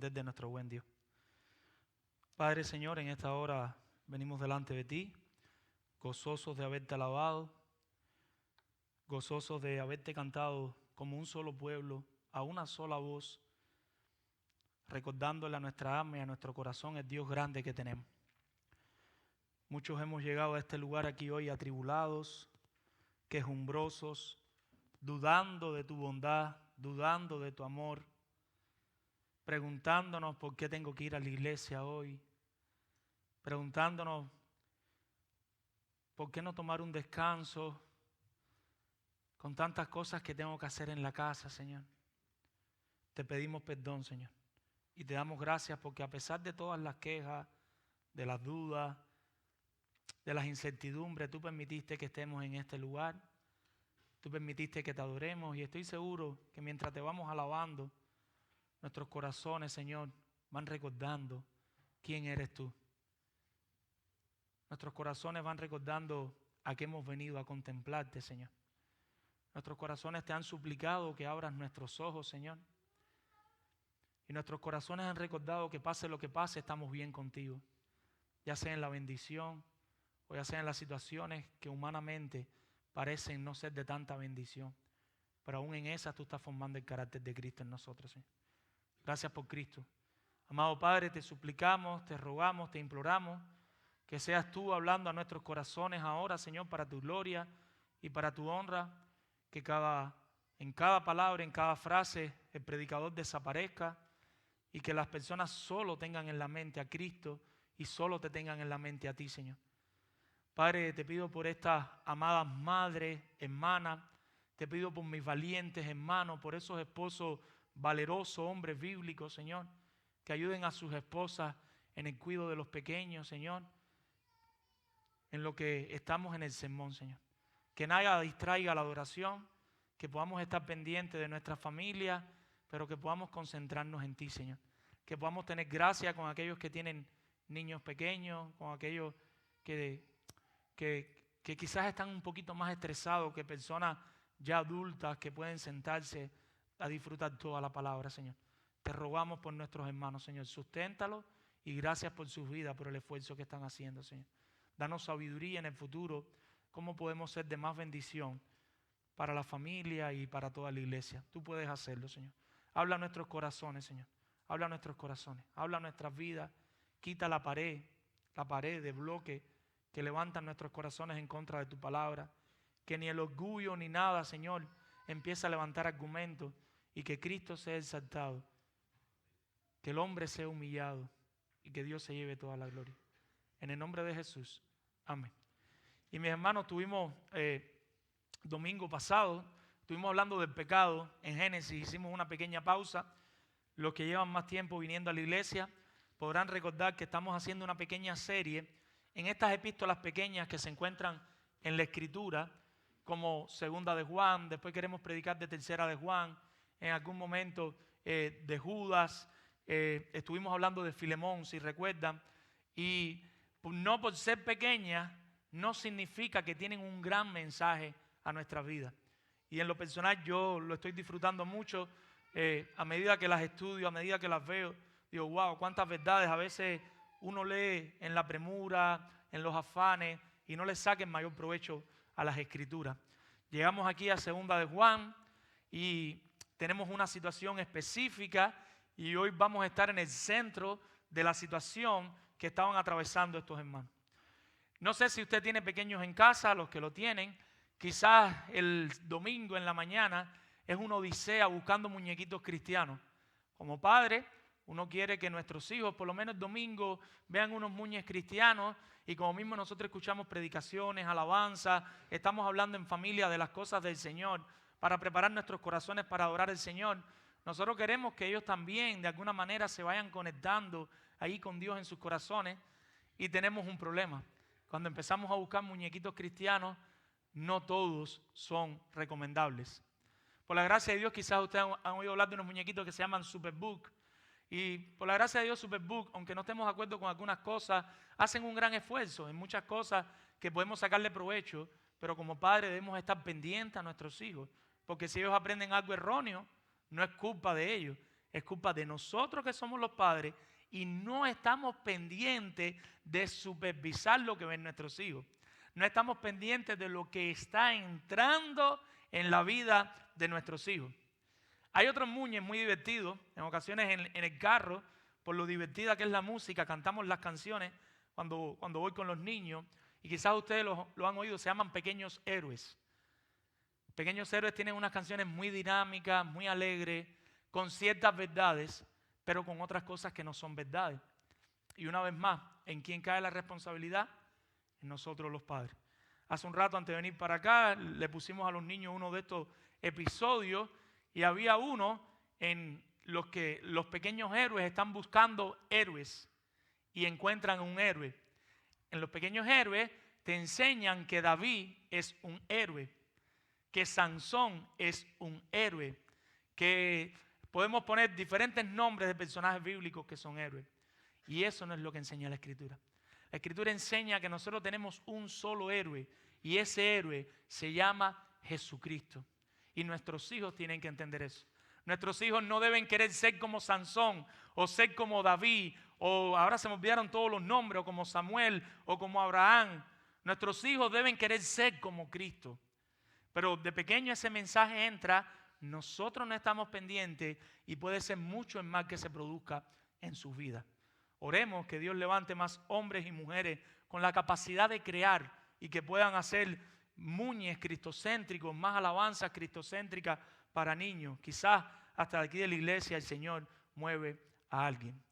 desde nuestro buen Dios. Padre, Señor, en esta hora venimos delante de ti, gozosos de haberte alabado, gozosos de haberte cantado como un solo pueblo, a una sola voz, recordándole a nuestra alma y a nuestro corazón el Dios grande que tenemos. Muchos hemos llegado a este lugar aquí hoy atribulados, quejumbrosos, dudando de tu bondad, dudando de tu amor, preguntándonos por qué tengo que ir a la iglesia hoy, preguntándonos por qué no tomar un descanso con tantas cosas que tengo que hacer en la casa, Señor. Te pedimos perdón, Señor, y te damos gracias porque a pesar de todas las quejas, de las dudas, de las incertidumbres, tú permitiste que estemos en este lugar, tú permitiste que te adoremos y estoy seguro que mientras te vamos alabando, nuestros corazones, Señor, van recordando quién eres tú. Nuestros corazones van recordando a qué hemos venido a contemplarte, Señor. Nuestros corazones te han suplicado que abras nuestros ojos, Señor. Y nuestros corazones han recordado que pase lo que pase, estamos bien contigo. Ya sea en la bendición o ya sea en las situaciones que humanamente parecen no ser de tanta bendición. Pero aún en esas tú estás formando el carácter de Cristo en nosotros, Señor. Gracias por Cristo. Amado Padre, te suplicamos, te rogamos, te imploramos que seas tú hablando a nuestros corazones ahora, Señor, para tu gloria y para tu honra, que en cada palabra, en cada frase, el predicador desaparezca y que las personas solo tengan en la mente a Cristo y solo te tengan en la mente a ti, Señor. Padre, te pido por estas amadas madres, hermanas, te pido por mis valientes hermanos, por esos esposos valerosos, hombres bíblicos, Señor, que ayuden a sus esposas en el cuidado de los pequeños, Señor, en lo que estamos en el sermón, Señor. Que nada distraiga la adoración, que podamos estar pendientes de nuestra familia, pero que podamos concentrarnos en ti, Señor. Que podamos tener gracia con aquellos que tienen niños pequeños, con aquellos que quizás están un poquito más estresados que personas ya adultas que pueden sentarse a disfrutar toda la palabra, Señor. Te rogamos por nuestros hermanos, Señor. Susténtalos y gracias por sus vidas, por el esfuerzo que están haciendo, Señor. Danos sabiduría en el futuro, cómo podemos ser de más bendición para la familia y para toda la iglesia. Tú puedes hacerlo, Señor. Habla a nuestros corazones, Señor. Habla a nuestros corazones. Habla a nuestras vidas. Quita la pared de bloque que levantan nuestros corazones en contra de tu palabra. Que ni el orgullo ni nada, Señor, empiece a levantar argumentos y que Cristo sea exaltado. Que el hombre sea humillado y que Dios se lleve toda la gloria. En el nombre de Jesús. Amén. Y mis hermanos, tuvimos domingo pasado, estuvimos hablando del pecado en Génesis, hicimos una pequeña pausa. Los que llevan más tiempo viniendo a la iglesia podrán recordar que estamos haciendo una pequeña serie en estas epístolas pequeñas que se encuentran en la Escritura, como Segunda de Juan, después queremos predicar de Tercera de Juan, en algún momento de Judas, estuvimos hablando de Filemón, si recuerdan, y no por ser pequeñas, no significa que tienen un gran mensaje a nuestras vidas. Y en lo personal yo lo estoy disfrutando mucho, a medida que las estudio, a medida que las veo, digo, wow, cuántas verdades a veces uno lee en la premura, en los afanes, y no le saca el mayor provecho a las Escrituras. Llegamos aquí a Segunda de Juan y tenemos una situación específica y hoy vamos a estar en el centro de la situación que estaban atravesando estos hermanos. No sé si usted tiene pequeños en casa, los que lo tienen, quizás el domingo en la mañana es una odisea buscando muñequitos cristianos. Como padre, uno quiere que nuestros hijos, por lo menos el domingo, vean unos muñequitos cristianos y como mismo nosotros escuchamos predicaciones, alabanzas, estamos hablando en familia de las cosas del Señor para preparar nuestros corazones para adorar al Señor. Nosotros queremos que ellos también de alguna manera se vayan conectando ahí con Dios en sus corazones y tenemos un problema. Cuando empezamos a buscar muñequitos cristianos, no todos son recomendables. Por la gracia de Dios, quizás ustedes han oído hablar de unos muñequitos que se llaman Superbook. Y por la gracia de Dios, Superbook, aunque no estemos de acuerdo con algunas cosas, hacen un gran esfuerzo en muchas cosas que podemos sacarle provecho, pero como padres debemos estar pendientes a nuestros hijos, porque si ellos aprenden algo erróneo, no es culpa de ellos, Es culpa de nosotros que somos los padres y no estamos pendientes de supervisar lo que ven nuestros hijos. No estamos pendientes de lo que está entrando en la vida de nuestros hijos. Hay otros muñes muy divertidos, en ocasiones en el carro, por lo divertida que es la música, cantamos las canciones cuando voy con los niños, y quizás ustedes lo han oído, se llaman Pequeños Héroes. Pequeños Héroes tienen unas canciones muy dinámicas, muy alegres, con ciertas verdades, pero con otras cosas que no son verdades. Y una vez más, ¿en quién cae la responsabilidad? En nosotros los padres. Hace un rato, antes de venir para acá, le pusimos a los niños uno de estos episodios y había uno en los que los pequeños héroes están buscando héroes y encuentran un héroe. En los pequeños héroes te enseñan que David es un héroe, que Sansón es un héroe, que podemos poner diferentes nombres de personajes bíblicos que son héroes. Y eso no es lo que enseña la Escritura. La Escritura enseña que nosotros tenemos un solo héroe y ese héroe se llama Jesucristo. Y nuestros hijos tienen que entender eso. Nuestros hijos no deben querer ser como Sansón o ser como David o ahora se me olvidaron todos los nombres o como Samuel o como Abraham. Nuestros hijos deben querer ser como Cristo. Pero de pequeño ese mensaje entra, nosotros no estamos pendientes y puede ser mucho en más que se produzca en sus vidas. Oremos que Dios levante más hombres y mujeres con la capacidad de crear y que puedan hacer muñes cristocéntricos, más alabanzas cristocéntricas para niños. Quizás hasta aquí de la iglesia el Señor mueve a alguien.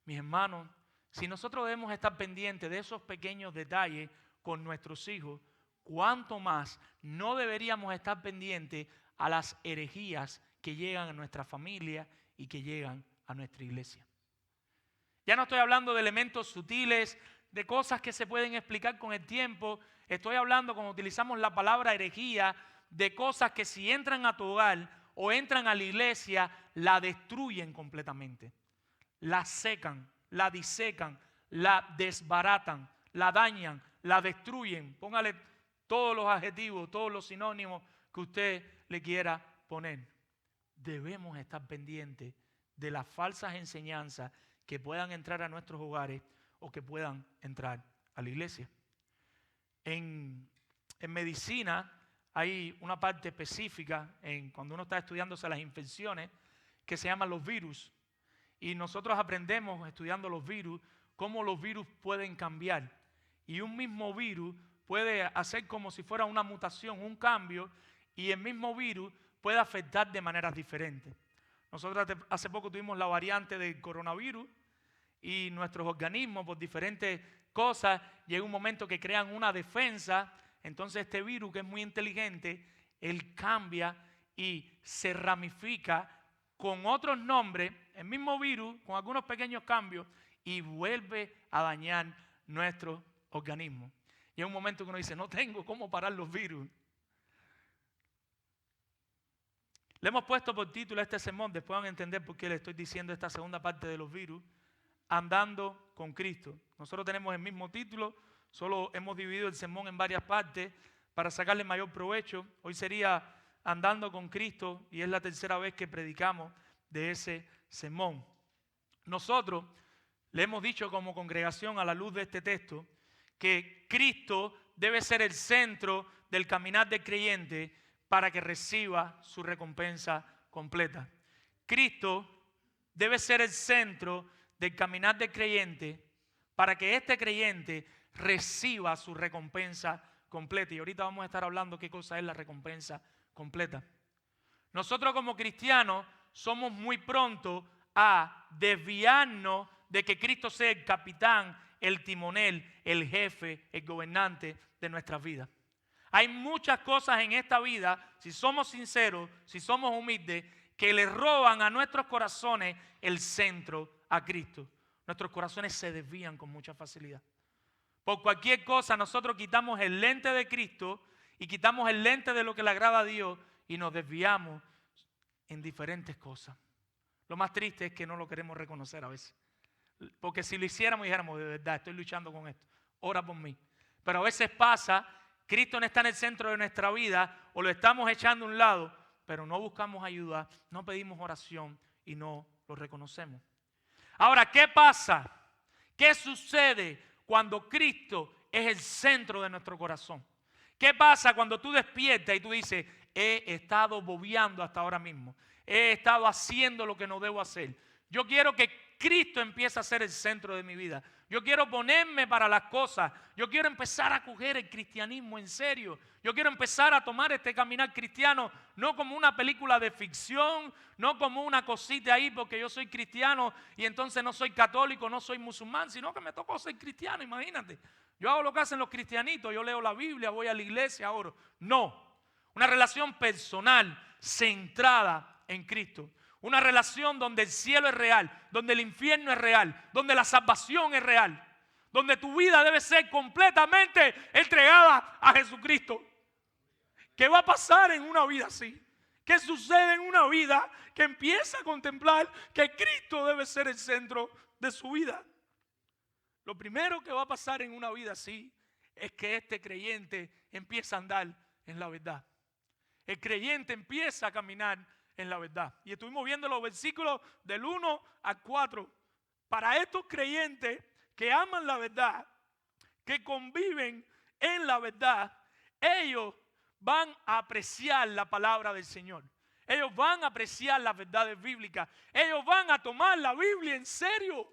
Mis hermanos, si nosotros debemos estar pendientes de esos pequeños detalles con nuestros hijos, ¿cuánto más no deberíamos estar pendientes a las herejías que llegan a nuestra familia y que llegan a nuestra iglesia? Ya no estoy hablando de elementos sutiles, de cosas que se pueden explicar con el tiempo. Estoy hablando, cuando utilizamos la palabra herejía, de cosas que si entran a tu hogar o entran a la iglesia, la destruyen completamente. La secan, la disecan, la desbaratan, la dañan, la destruyen. Póngale todos los adjetivos, todos los sinónimos que usted le quiera poner. Debemos estar pendientes de las falsas enseñanzas que puedan entrar a nuestros hogares o que puedan entrar a la iglesia. En medicina hay una parte específica cuando uno está estudiándose las infecciones que se llaman los virus. Y nosotros aprendemos estudiando los virus cómo los virus pueden cambiar. Y un mismo virus puede hacer como si fuera una mutación, un cambio, y el mismo virus puede afectar de maneras diferentes. Nosotros hace poco tuvimos la variante del coronavirus y nuestros organismos por diferentes cosas llega un momento que crean una defensa. Entonces este virus, que es muy inteligente, él cambia y se ramifica con otros nombres, el mismo virus con algunos pequeños cambios, y vuelve a dañar nuestro organismo. Y hay un momento que uno dice, no tengo cómo parar los virus. Le hemos puesto por título a este sermón, después van a entender por qué le estoy diciendo esta segunda parte de los virus, Andando con Cristo. Nosotros tenemos el mismo título, solo hemos dividido el sermón en varias partes para sacarle mayor provecho. Hoy sería Andando con Cristo y es la tercera vez que predicamos de ese sermón. Nosotros le hemos dicho como congregación a la luz de este texto que Cristo debe ser el centro del caminar del creyente para que reciba su recompensa completa. Cristo debe ser el centro del caminar del creyente para que este creyente reciba su recompensa completa. Y ahorita vamos a estar hablando qué cosa es la recompensa completa. Nosotros como cristianos somos muy prontos a desviarnos de que Cristo sea el capitán, el timonel, el jefe, el gobernante de nuestras vidas. Hay muchas cosas en esta vida, si somos sinceros, si somos humildes, que le roban a nuestros corazones el centro a Cristo. Nuestros corazones se desvían con mucha facilidad. Por cualquier cosa nosotros quitamos el lente de Cristo y quitamos el lente de lo que le agrada a Dios y nos desviamos en diferentes cosas. Lo más triste es que no lo queremos reconocer a veces. Porque si lo hiciéramos, dijéramos, de verdad, estoy luchando con esto, ora por mí. Pero a veces pasa, Cristo no está en el centro de nuestra vida o lo estamos echando a un lado, pero no buscamos ayuda, no pedimos oración y no lo reconocemos. Ahora, ¿qué pasa? ¿Qué sucede cuando Cristo es el centro de nuestro corazón? ¿Qué pasa cuando tú despiertas y tú dices, he estado bobeando hasta ahora mismo? He estado haciendo lo que no debo hacer. Yo quiero que Cristo empiece a ser el centro de mi vida. Yo quiero ponerme para las cosas. Yo quiero empezar a coger el cristianismo en serio. Yo quiero empezar a tomar este caminar cristiano no como una película de ficción, no como una cosita ahí porque yo soy cristiano y entonces no soy católico, no soy musulmán, sino que me tocó ser cristiano, imagínate. Yo hago lo que hacen los cristianitos, yo leo la Biblia, voy a la iglesia, oro. No, una relación personal, centrada en Cristo. Una relación donde el cielo es real, donde el infierno es real, donde la salvación es real, donde tu vida debe ser completamente entregada a Jesucristo. ¿Qué va a pasar en una vida así? ¿Qué sucede en una vida que empieza a contemplar que Cristo debe ser el centro de su vida? Lo primero que va a pasar en una vida así es que este creyente empieza a andar en la verdad. El creyente empieza a caminar en la verdad. Y estuvimos viendo los versículos del 1 al 4. Para estos creyentes que aman la verdad, que conviven en la verdad, ellos van a apreciar la palabra del Señor. Ellos van a apreciar las verdades bíblicas. Ellos van a tomar la Biblia en serio.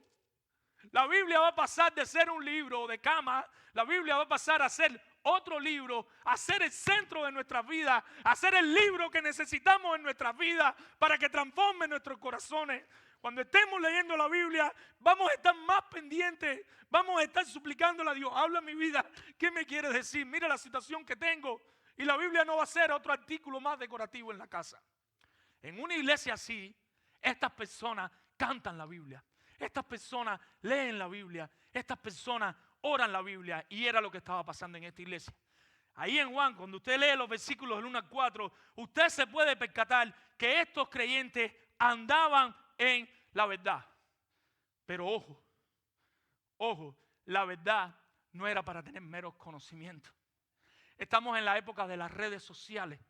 La Biblia va a pasar de ser un libro de cama, la Biblia va a pasar a ser otro libro, a ser el centro de nuestras vidas, a ser el libro que necesitamos en nuestras vidas para que transforme nuestros corazones. Cuando estemos leyendo la Biblia, vamos a estar más pendientes, vamos a estar suplicándole a Dios, habla mi vida, ¿qué me quieres decir? Mira la situación que tengo. Y la Biblia no va a ser otro artículo más decorativo en la casa. En una iglesia así, estas personas cantan la Biblia. Estas personas leen la Biblia, estas personas oran la Biblia, y era lo que estaba pasando en esta iglesia. Ahí en Juan, cuando usted lee los versículos del 1 al 4, usted se puede percatar que estos creyentes andaban en la verdad. Pero ojo, la verdad no era para tener meros conocimientos. Estamos en la época de las redes sociales.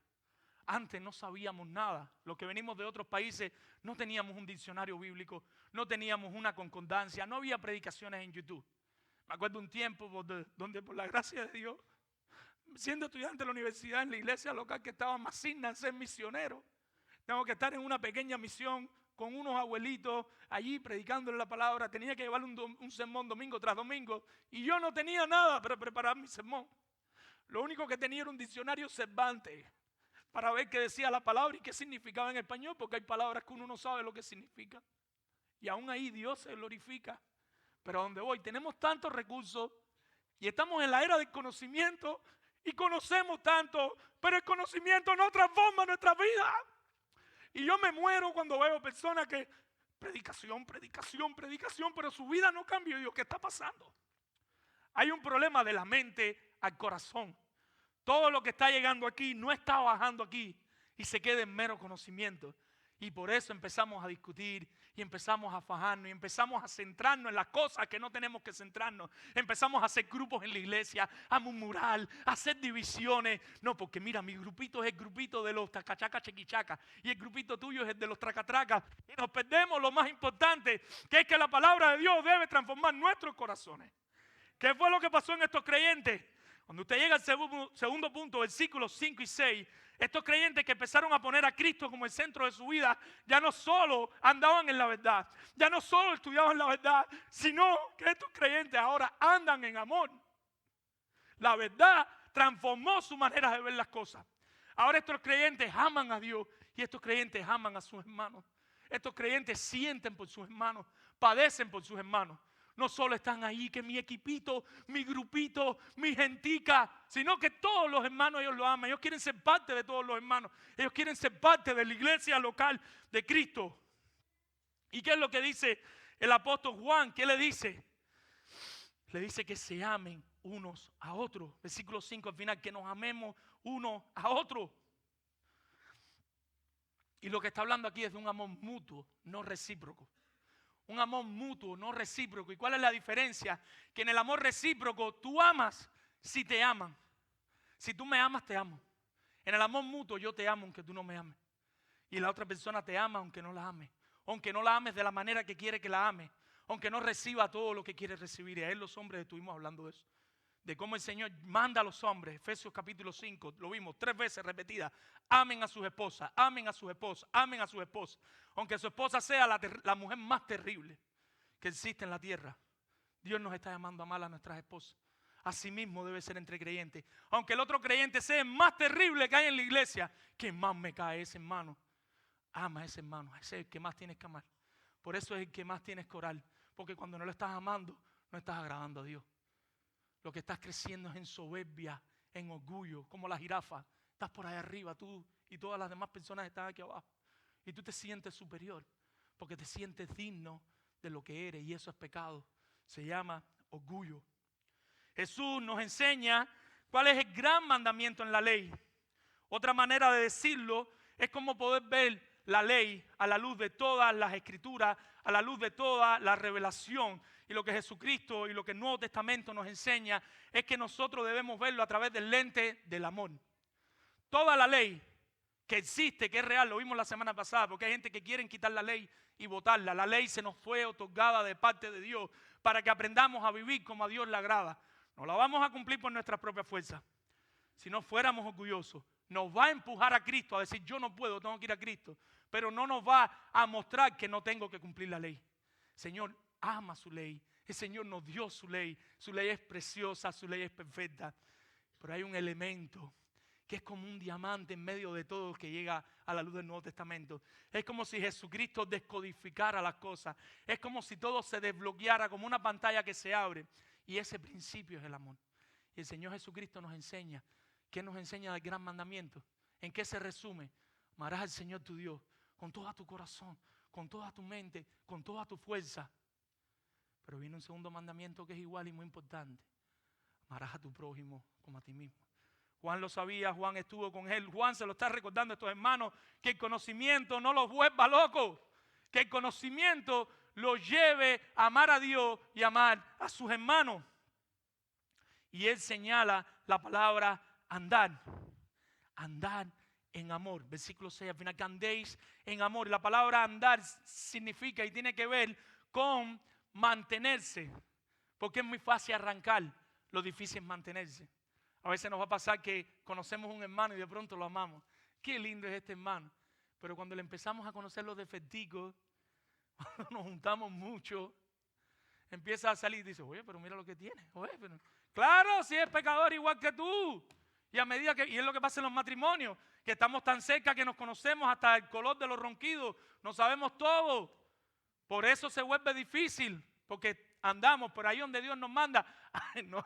Antes no sabíamos nada. Los que venimos de otros países no teníamos un diccionario bíblico, no teníamos una concordancia, no había predicaciones en YouTube. Me acuerdo un tiempo donde por la gracia de Dios, siendo estudiante de la universidad en la iglesia local que estaba más asigna a ser misionero, tengo que estar en una pequeña misión con unos abuelitos allí predicándole la palabra. Tenía que llevar un sermón domingo tras domingo y yo no tenía nada para preparar mi sermón. Lo único que tenía era un diccionario Cervantes para ver qué decía la palabra y qué significaba en español, porque hay palabras que uno no sabe lo que significan. Y aún ahí Dios se glorifica. Pero a donde voy, tenemos tantos recursos y estamos en la era del conocimiento y conocemos tanto, pero el conocimiento no transforma nuestra vida. Y yo me muero cuando veo personas que predicación, pero su vida no cambió. Y digo, ¿qué está pasando? Hay un problema de la mente al corazón. Todo lo que está llegando aquí no está bajando aquí y se queda en mero conocimiento. Y por eso empezamos a discutir y empezamos a fajarnos y empezamos a centrarnos en las cosas que no tenemos que centrarnos. Empezamos a hacer grupos en la iglesia, a murmurar, a hacer divisiones. No, porque mira, mi grupito es el grupito de los tacachacas chequichacas y el grupito tuyo es el de los tracatracas. Y nos perdemos lo más importante, que es que la palabra de Dios debe transformar nuestros corazones. ¿Qué fue lo que pasó en estos creyentes? Cuando usted llega al segundo punto, versículos 5 y 6, estos creyentes que empezaron a poner a Cristo como el centro de su vida, ya no solo andaban en la verdad, ya no solo estudiaban la verdad, sino que estos creyentes ahora andan en amor. La verdad transformó su manera de ver las cosas. Ahora estos creyentes aman a Dios y estos creyentes aman a sus hermanos. Estos creyentes sienten por sus hermanos, padecen por sus hermanos. No solo están ahí que mi equipito, mi grupito, mi gentica, sino que todos los hermanos ellos lo aman. Ellos quieren ser parte de todos los hermanos. Ellos quieren ser parte de la iglesia local de Cristo. ¿Y qué es lo que dice el apóstol Juan? ¿Qué le dice? Le dice que se amen unos a otros. Versículo 5 al final, que nos amemos unos a otros. Y lo que está hablando aquí es de un amor mutuo, no recíproco. Un amor mutuo, no recíproco. ¿Y cuál es la diferencia? Que en el amor recíproco tú amas si te aman. Si tú me amas, te amo. En el amor mutuo yo te amo aunque tú no me ames. Y la otra persona te ama aunque no la ames. aunque no la ames de la manera que quiere que la ames, aunque no reciba todo lo que quiere recibir. Y a él los hombres estuvimos hablando de eso, de cómo el Señor manda a los hombres. Efesios capítulo 5, lo vimos 3 veces repetidas: amen a sus esposas, amen a sus esposas, amen a sus esposas, aunque su esposa sea la mujer más terrible que existe en la tierra. Dios nos está llamando a amar a nuestras esposas. Asimismo debe ser entre creyentes. Aunque el otro creyente sea el más terrible que hay en la iglesia, ¿quién más me cae? Ese hermano. Ama a ese hermano, ese es el que más tienes que amar. Por eso es el que más tienes que orar, porque cuando no lo estás amando, no estás agradando a Dios. Lo que estás creciendo es en soberbia, en orgullo, como la jirafa. Estás por ahí arriba, tú y todas las demás personas están aquí abajo. Y tú te sientes superior, porque te sientes digno de lo que eres, y eso es pecado. Se llama orgullo. Jesús nos enseña cuál es el gran mandamiento en la ley. Otra manera de decirlo es como poder ver la ley a la luz de todas las escrituras, a la luz de toda la revelación. Y lo que Jesucristo y lo que el Nuevo Testamento nos enseña es que nosotros debemos verlo a través del lente del amor. Toda la ley que existe, que es real, lo vimos la semana pasada, porque hay gente que quiere quitar la ley y botarla. La ley se nos fue otorgada de parte de Dios para que aprendamos a vivir como a Dios le agrada. No la vamos a cumplir por nuestras propias fuerzas. Si no fuéramos orgullosos, nos va a empujar a Cristo a decir: yo no puedo, tengo que ir a Cristo. Pero no nos va a mostrar que no tengo que cumplir la ley. El Señor ama su ley. El Señor nos dio su ley. Su ley es preciosa, su ley es perfecta. Pero hay un elemento que es como un diamante en medio de todo, que llega a la luz del Nuevo Testamento. Es como si Jesucristo descodificara las cosas. Es como si todo se desbloqueara como una pantalla que se abre. Y ese principio es el amor. Y el Señor Jesucristo nos enseña. ¿Qué nos enseña el gran mandamiento? ¿En qué se resume? Amarás al Señor tu Dios con todo tu corazón, con toda tu mente, con toda tu fuerza. Pero viene un segundo mandamiento que es igual y muy importante. Amarás a tu prójimo como a ti mismo. Juan lo sabía, Juan estuvo con él. Juan se lo está recordando a estos hermanos, que el conocimiento no los vuelva locos, que el conocimiento los lleve a amar a Dios y amar a sus hermanos. Y él señala la palabra andar. Andar en amor. Versículo 6, al final, que andéis en amor. La palabra andar significa y tiene que ver con mantenerse. Porque es muy fácil arrancar, lo difícil es mantenerse. A veces nos va a pasar que conocemos un hermano y de pronto lo amamos. Qué lindo es este hermano. Pero cuando le empezamos a conocer los defecticos, cuando nos juntamos mucho, empieza a salir y dice: oye, pero mira lo que tiene. Oye, pero claro, si es pecador igual que tú. Y a medida que, y es lo que pasa en los matrimonios, que estamos tan cerca que nos conocemos hasta el color de los ronquidos, no sabemos todo. Por eso se vuelve difícil, porque andamos por ahí donde Dios nos manda. No,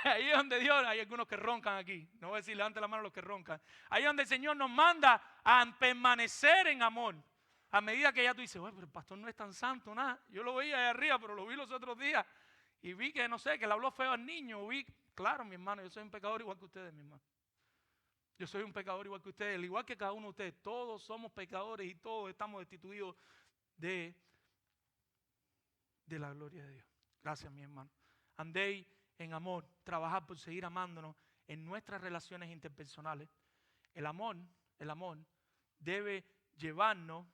ahí es donde Dios, hay algunos que roncan aquí, no voy a decir levante la mano a los que roncan. Ahí es donde el Señor nos manda a permanecer en amor. A medida que ya tú dices: bueno, pero el pastor no es tan santo, nada. Yo lo veía ahí arriba, pero lo vi los otros días y vi que, no sé, que le habló feo al niño. Claro, mi hermano, yo soy un pecador igual que ustedes, mi hermano. Yo soy un pecador igual que ustedes, igual que cada uno de ustedes. Todos somos pecadores y todos estamos destituidos de la gloria de Dios. Gracias, mi hermano. Andéis en amor, trabajad por seguir amándonos en nuestras relaciones interpersonales. El amor debe llevarnos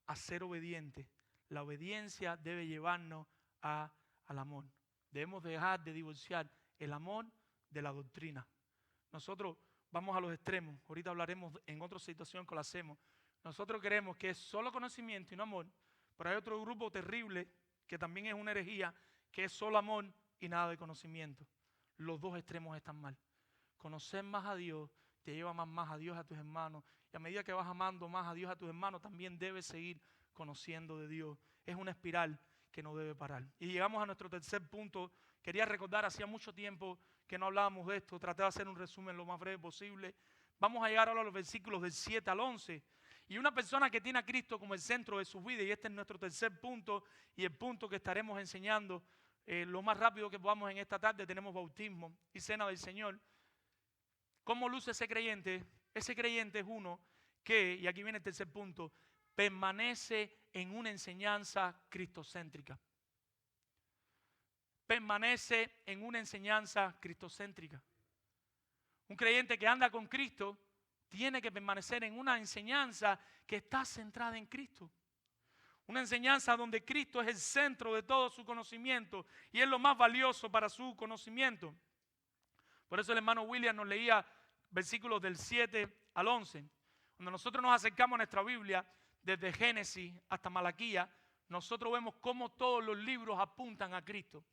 a ser obedientes. La obediencia debe llevarnos al amor. Debemos dejar de divorciar el amor de la doctrina. Nosotros vamos a los extremos. Ahorita hablaremos en otra situación que lo hacemos. Nosotros creemos que es solo conocimiento y no amor, pero hay otro grupo terrible que también es una herejía, que es solo amor y nada de conocimiento. Los dos extremos están mal. Conocer más a Dios te lleva más a Dios, a tus hermanos. Y a medida que vas amando más a Dios, a tus hermanos, también debes seguir conociendo de Dios. Es una espiral que no debe parar. Y llegamos a nuestro tercer punto. Quería recordar, hacía mucho tiempo que no hablábamos de esto. Traté de hacer un resumen lo más breve posible. Vamos a llegar ahora a los versículos del 7 al 11. Y una persona que tiene a Cristo como el centro de su vida, y este es nuestro tercer punto y el punto que estaremos enseñando lo más rápido que podamos en esta tarde. Tenemos bautismo y cena del Señor. ¿Cómo luce ese creyente? Ese creyente es uno que, y aquí viene el tercer punto, permanece en una enseñanza cristocéntrica. Permanece en una enseñanza cristocéntrica. Un creyente que anda con Cristo tiene que permanecer en una enseñanza que está centrada en Cristo. Una enseñanza donde Cristo es el centro de todo su conocimiento y es lo más valioso para su conocimiento. Por eso el hermano William nos leía versículos del 7 al 11. Cuando nosotros nos acercamos a nuestra Biblia, desde Génesis hasta Malaquía, nosotros vemos cómo todos los libros apuntan a Cristo.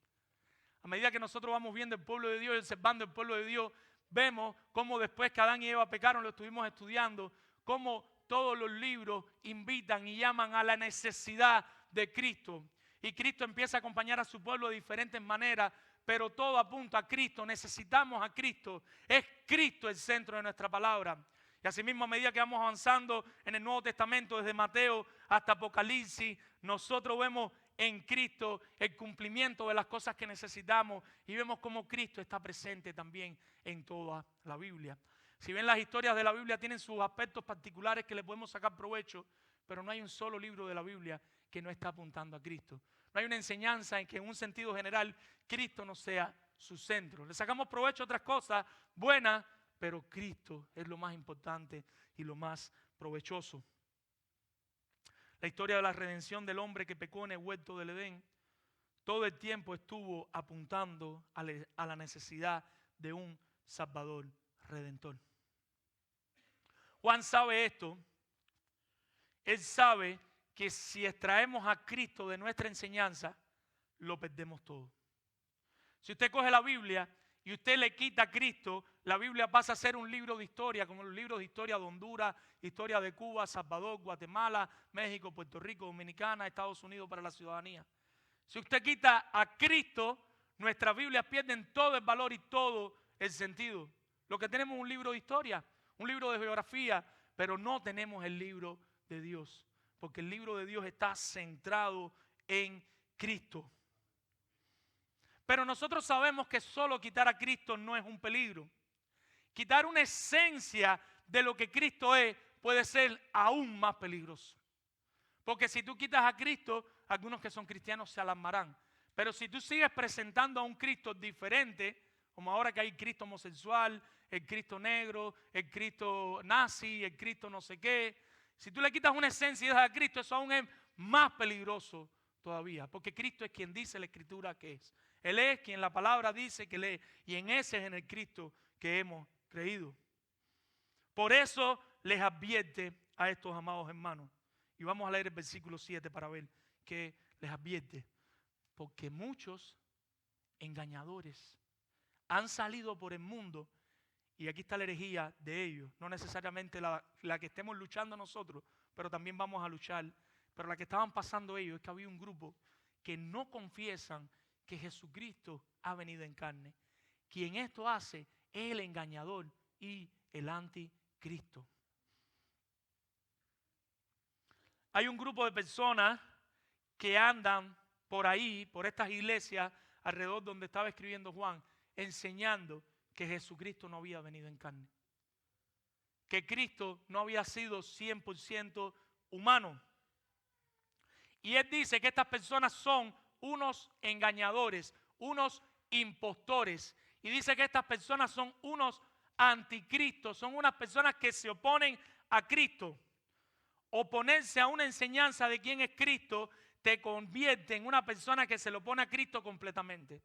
A medida que nosotros vamos viendo el pueblo de Dios y observando el pueblo de Dios, vemos cómo después que Adán y Eva pecaron, lo estuvimos estudiando, cómo todos los libros invitan y llaman a la necesidad de Cristo. Y Cristo empieza a acompañar a su pueblo de diferentes maneras, pero todo apunta a Cristo. Necesitamos a Cristo. Es Cristo el centro de nuestra palabra. Y asimismo, a medida que vamos avanzando en el Nuevo Testamento, desde Mateo hasta Apocalipsis, nosotros vemos en Cristo el cumplimiento de las cosas que necesitamos y vemos cómo Cristo está presente también en toda la Biblia. Si bien las historias de la Biblia tienen sus aspectos particulares que le podemos sacar provecho, pero no hay un solo libro de la Biblia que no está apuntando a Cristo. No hay una enseñanza en que en un sentido general Cristo no sea su centro. Le sacamos provecho a otras cosas buenas, pero Cristo es lo más importante y lo más provechoso. La historia de la redención del hombre que pecó en el huerto del Edén, todo el tiempo estuvo apuntando a la necesidad de un Salvador Redentor. Juan sabe esto. Él sabe que si extraemos a Cristo de nuestra enseñanza, lo perdemos todo. Si usted coge la Biblia y usted le quita a Cristo, la Biblia pasa a ser un libro de historia, como los libros de historia de Honduras, historia de Cuba, Salvador, Guatemala, México, Puerto Rico, Dominicana, Estados Unidos para la ciudadanía. Si usted quita a Cristo, nuestras Biblias pierden todo el valor y todo el sentido. Lo que tenemos es un libro de historia, un libro de geografía, pero no tenemos el libro de Dios, porque el libro de Dios está centrado en Cristo. Pero nosotros sabemos que solo quitar a Cristo no es un peligro. Quitar una esencia de lo que Cristo es puede ser aún más peligroso. Porque si tú quitas a Cristo, algunos que son cristianos se alarmarán. Pero si tú sigues presentando a un Cristo diferente, como ahora que hay Cristo homosexual, el Cristo negro, el Cristo nazi, el Cristo no sé qué, si tú le quitas una esencia a Cristo, eso aún es más peligroso todavía. Porque Cristo es quien dice la Escritura que es. Él es quien la palabra dice que lee. Y en ese es en el Cristo que hemos creído. Por eso les advierte a estos amados hermanos. Y vamos a leer el versículo 7 para ver qué les advierte. Porque muchos engañadores han salido por el mundo. Y aquí está la herejía de ellos. No necesariamente la que estemos luchando nosotros, pero también vamos a luchar. Pero la que estaban pasando ellos es que había un grupo que no confiesan que Jesucristo ha venido en carne. Quien esto hace es el engañador y el anticristo. Hay un grupo de personas que andan por ahí, por estas iglesias, alrededor donde estaba escribiendo Juan, enseñando que Jesucristo no había venido en carne. Que Cristo no había sido 100% humano. Y él dice que estas personas son unos engañadores, unos impostores. Y dice que estas personas son unos anticristos, son unas personas que se oponen a Cristo. Oponerse a una enseñanza de quién es Cristo te convierte en una persona que se le opone a Cristo completamente.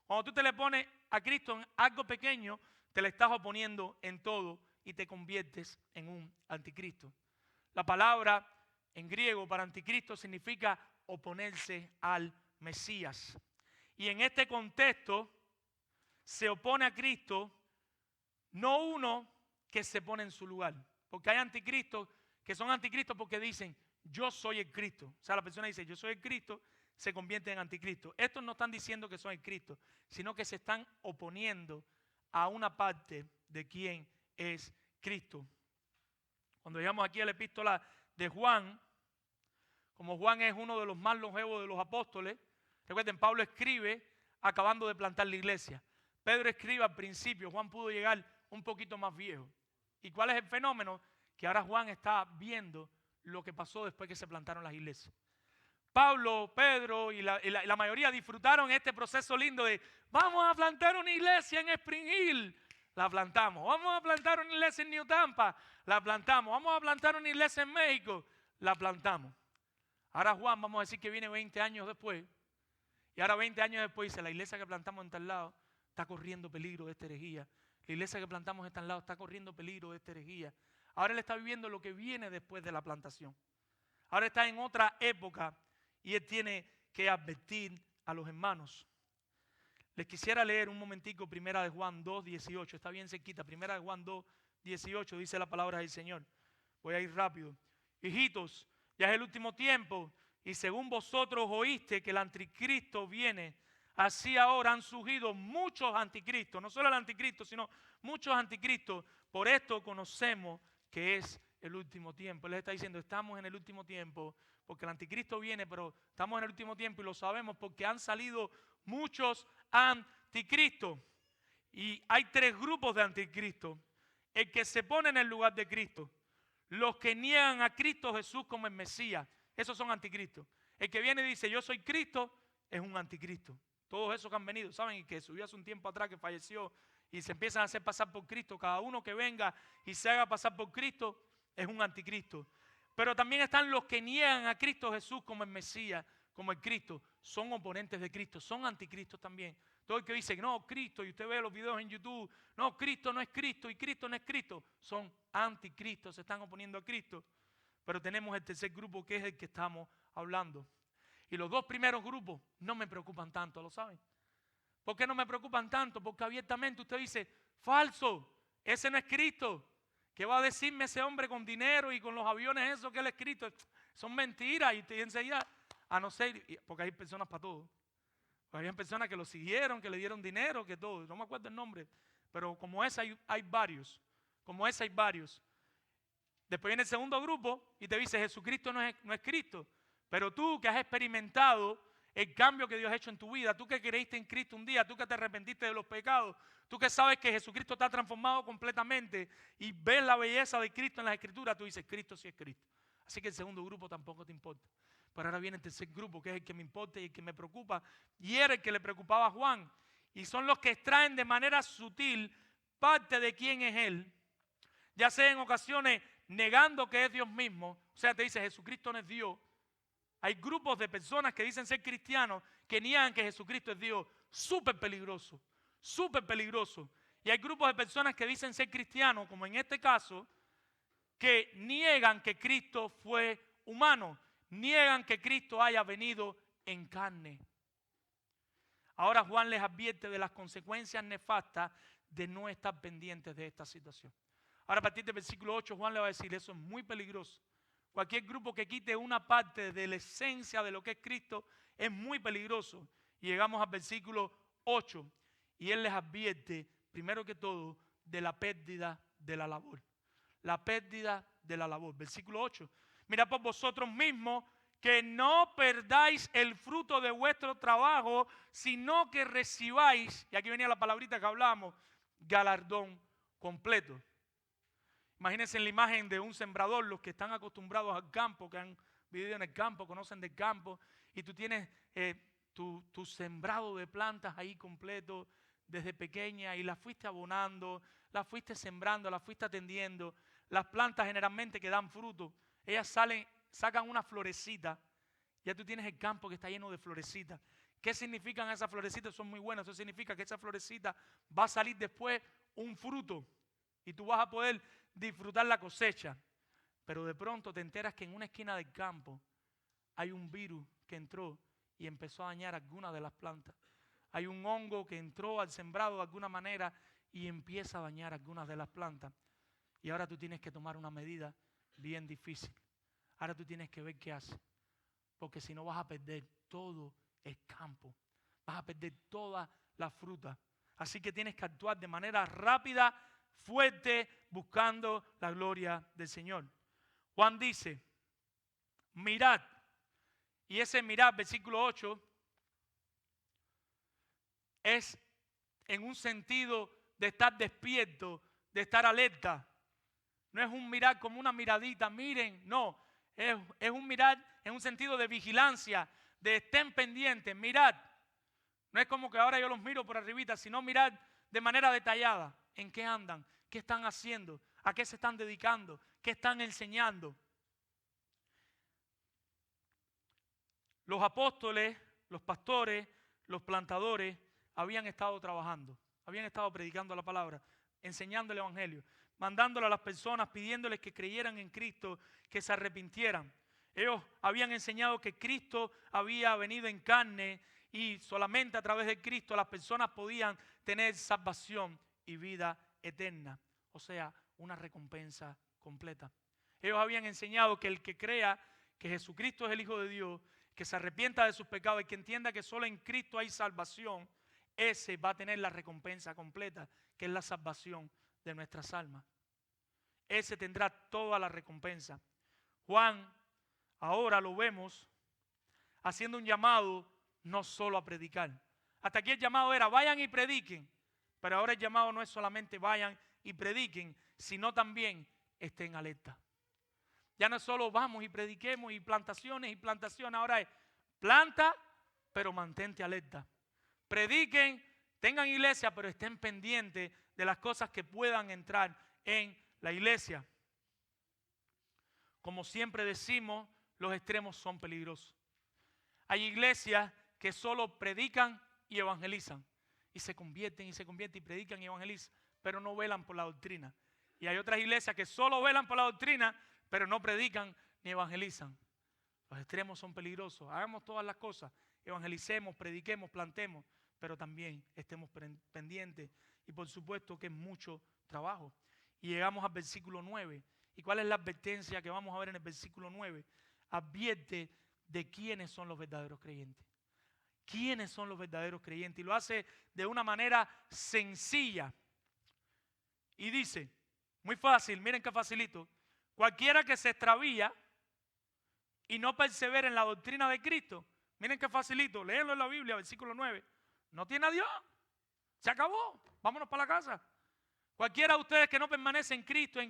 Cuando tú te le pones a Cristo en algo pequeño, te le estás oponiendo en todo y te conviertes en un anticristo. La palabra en griego para anticristo significa oponerse al Mesías. Y en este contexto se opone a Cristo no uno que se pone en su lugar. Porque hay anticristos que son anticristos porque dicen, yo soy el Cristo. O sea, la persona dice, yo soy el Cristo, se convierte en anticristo. Estos no están diciendo que son el Cristo, sino que se están oponiendo a una parte de quién es Cristo. Cuando llegamos aquí a la epístola de Juan, como Juan es uno de los más longevos de los apóstoles, recuerden, Pablo escribe acabando de plantar la iglesia. Pedro escribe al principio, Juan pudo llegar un poquito más viejo. ¿Y cuál es el fenómeno? Que ahora Juan está viendo lo que pasó después que se plantaron las iglesias. Pablo, Pedro y la mayoría disfrutaron este proceso lindo de vamos a plantar una iglesia en Spring Hill, la plantamos. Vamos a plantar una iglesia en New Tampa, la plantamos. Vamos a plantar una iglesia en México, la plantamos. Ahora Juan, vamos a decir que viene 20 años después. Y ahora 20 años después dice, la iglesia que plantamos en tal lado está corriendo peligro de esta herejía. La iglesia que plantamos en tal lado está corriendo peligro de esta herejía. Ahora él está viviendo lo que viene después de la plantación. Ahora está en otra época y él tiene que advertir a los hermanos. Les quisiera leer un momentico primera de Juan 2:18. Está bien cerquita. Primera de Juan 2:18 dice la palabra del Señor. Voy a ir rápido. Hijitos, ya es el último tiempo y según vosotros oíste que el anticristo viene, así ahora han surgido muchos anticristos. No solo el anticristo, sino muchos anticristos. Por esto conocemos que es el último tiempo. Él está diciendo, estamos en el último tiempo, porque el anticristo viene, pero estamos en el último tiempo y lo sabemos porque han salido muchos anticristos. Y hay tres grupos de anticristos. El que se pone en el lugar de Cristo, los que niegan a Cristo Jesús como el Mesías, esos son anticristos. El que viene y dice, yo soy Cristo, es un anticristo. Todos esos que han venido, ¿saben? Y que subió hace un tiempo atrás, que falleció, y se empiezan a hacer pasar por Cristo. Cada uno que venga y se haga pasar por Cristo es un anticristo. Pero también están los que niegan a Cristo Jesús como el Mesías, como el Cristo. Son oponentes de Cristo, son anticristos también. Todo el que dice, no, Cristo, y usted ve los videos en YouTube, no, Cristo no es Cristo y Cristo no es Cristo, son anticristos, se están oponiendo a Cristo. Pero tenemos el tercer grupo que es el que estamos hablando. Y los dos primeros grupos no me preocupan tanto, ¿lo saben? ¿Por qué no me preocupan tanto? Porque abiertamente usted dice, falso, ese no es Cristo. ¿Qué va a decirme ese hombre con dinero y con los aviones esos que él ha escrito? Son mentiras. Y usted enseguida, a no ser, porque hay personas para todo. Había personas que lo siguieron, que le dieron dinero, que todo. No me acuerdo el nombre. Pero como esa hay varios. Como esa hay varios. Después viene el segundo grupo y te dice, Jesucristo no es Cristo. Pero tú que has experimentado el cambio que Dios ha hecho en tu vida, tú que creíste en Cristo un día, tú que te arrepentiste de los pecados, tú que sabes que Jesucristo está transformado completamente y ves la belleza de Cristo en las Escrituras, tú dices, Cristo sí es Cristo. Así que el segundo grupo tampoco te importa. Pero ahora viene el tercer grupo, que es el que me importa y el que me preocupa, y era el que le preocupaba a Juan. Y son los que extraen de manera sutil parte de quién es Él, ya sea en ocasiones negando que es Dios mismo, o sea, te dice Jesucristo no es Dios. Hay grupos de personas que dicen ser cristianos que niegan que Jesucristo es Dios. Súper peligroso, súper peligroso. Y hay grupos de personas que dicen ser cristianos, como en este caso, que niegan que Cristo fue humano. Niegan que Cristo haya venido en carne. Ahora Juan les advierte de las consecuencias nefastas de no estar pendientes de esta situación. Ahora a partir del versículo 8 Juan le va a decir, eso es muy peligroso. Cualquier grupo que quite una parte de la esencia de lo que es Cristo es muy peligroso. Y llegamos al versículo 8 y él les advierte, primero que todo, de la pérdida de la labor. La pérdida de la labor. Versículo 8. Mirad por vosotros mismos que no perdáis el fruto de vuestro trabajo, sino que recibáis, y aquí venía la palabrita que hablamos, galardón completo. Imagínense en la imagen de un sembrador, los que están acostumbrados al campo, que han vivido en el campo, conocen del campo, y tú tienes tu sembrado de plantas ahí completo desde pequeña y las fuiste abonando, las fuiste sembrando, las fuiste atendiendo. Las plantas generalmente que dan fruto, ellas sacan una florecita, ya tú tienes el campo que está lleno de florecitas. ¿Qué significan esas florecitas? Son muy buenas. Eso significa que esa florecita va a salir después un fruto y tú vas a poder disfrutar la cosecha. Pero de pronto te enteras que en una esquina del campo hay un virus que entró y empezó a dañar algunas de las plantas. Hay un hongo que entró al sembrado de alguna manera y empieza a dañar algunas de las plantas. Y ahora tú tienes que tomar una medida bien difícil. Ahora tú tienes que ver qué haces. Porque si no vas a perder todo el campo. Vas a perder toda la fruta. Así que tienes que actuar de manera rápida, fuerte, buscando la gloria del Señor. Juan dice, mirad. Y ese mirad, versículo 8, es en un sentido de estar despierto, de estar alerta. No es un mirar como una miradita, miren, no. Es un mirar en un sentido de vigilancia, de estén pendientes, mirad. No es como que ahora yo los miro por arribita, sino mirad de manera detallada en qué andan, qué están haciendo, a qué se están dedicando, qué están enseñando. Los apóstoles, los pastores, los plantadores habían estado trabajando, habían estado predicando la palabra, enseñando el evangelio, mandándole a las personas, pidiéndoles que creyeran en Cristo, que se arrepintieran. Ellos habían enseñado que Cristo había venido en carne y solamente a través de Cristo las personas podían tener salvación y vida eterna, o sea, una recompensa completa. Ellos habían enseñado que el que crea que Jesucristo es el Hijo de Dios, que se arrepienta de sus pecados y que entienda que solo en Cristo hay salvación, ese va a tener la recompensa completa, que es la salvación de nuestras almas. Ese tendrá toda la recompensa. Juan, ahora lo vemos haciendo un llamado no solo a predicar. Hasta aquí el llamado era vayan y prediquen, pero ahora el llamado no es solamente vayan y prediquen, sino también estén alerta. Ya no es solo vamos y prediquemos y plantaciones, ahora es planta, pero mantente alerta. Prediquen, tengan iglesia, pero estén pendientes de las cosas que puedan entrar en la iglesia. Como siempre decimos, los extremos son peligrosos. Hay iglesias que solo predican y evangelizan, y se convierten y predican y evangelizan, pero no velan por la doctrina. Y hay otras iglesias que solo velan por la doctrina, pero no predican ni evangelizan. Los extremos son peligrosos. Hagamos todas las cosas, evangelicemos, prediquemos, plantemos, pero también estemos pendientes. Y por supuesto que es mucho trabajo. Y llegamos al versículo 9. ¿Y cuál es la advertencia que vamos a ver en el versículo 9? Advierte de quiénes son los verdaderos creyentes. ¿Quiénes son los verdaderos creyentes? Y lo hace de una manera sencilla. Y dice, muy fácil, miren qué facilito. Cualquiera que se extravía y no persevera en la doctrina de Cristo, miren qué facilito, léenlo en la Biblia, versículo 9. No tiene a Dios. Se acabó. Vámonos para la casa. Cualquiera de ustedes que no permanece en Cristo,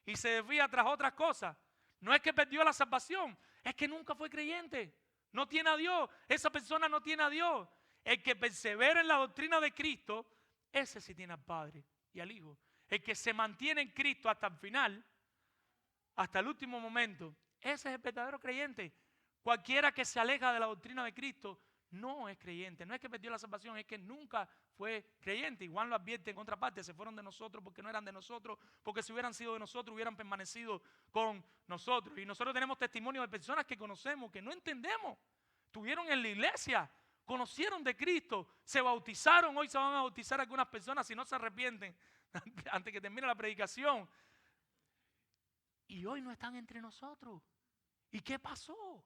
y se desvía tras otras cosas, no es que perdió la salvación, es que nunca fue creyente. No tiene a Dios. Esa persona no tiene a Dios. El que persevera en la doctrina de Cristo, ese sí tiene al Padre y al Hijo. El que se mantiene en Cristo hasta el final, hasta el último momento, ese es el verdadero creyente. Cualquiera que se aleja de la doctrina de Cristo no es creyente. No es que perdió la salvación, es que nunca fue creyente. Y Juan lo advierte en otra parte, se fueron de nosotros porque no eran de nosotros, porque si hubieran sido de nosotros hubieran permanecido con nosotros. Y nosotros tenemos testimonio de personas que conocemos, que no entendemos. Estuvieron en la iglesia, conocieron de Cristo, se bautizaron, hoy se van a bautizar algunas personas si no se arrepienten antes que termine la predicación. Y hoy no están entre nosotros. ¿Y qué pasó?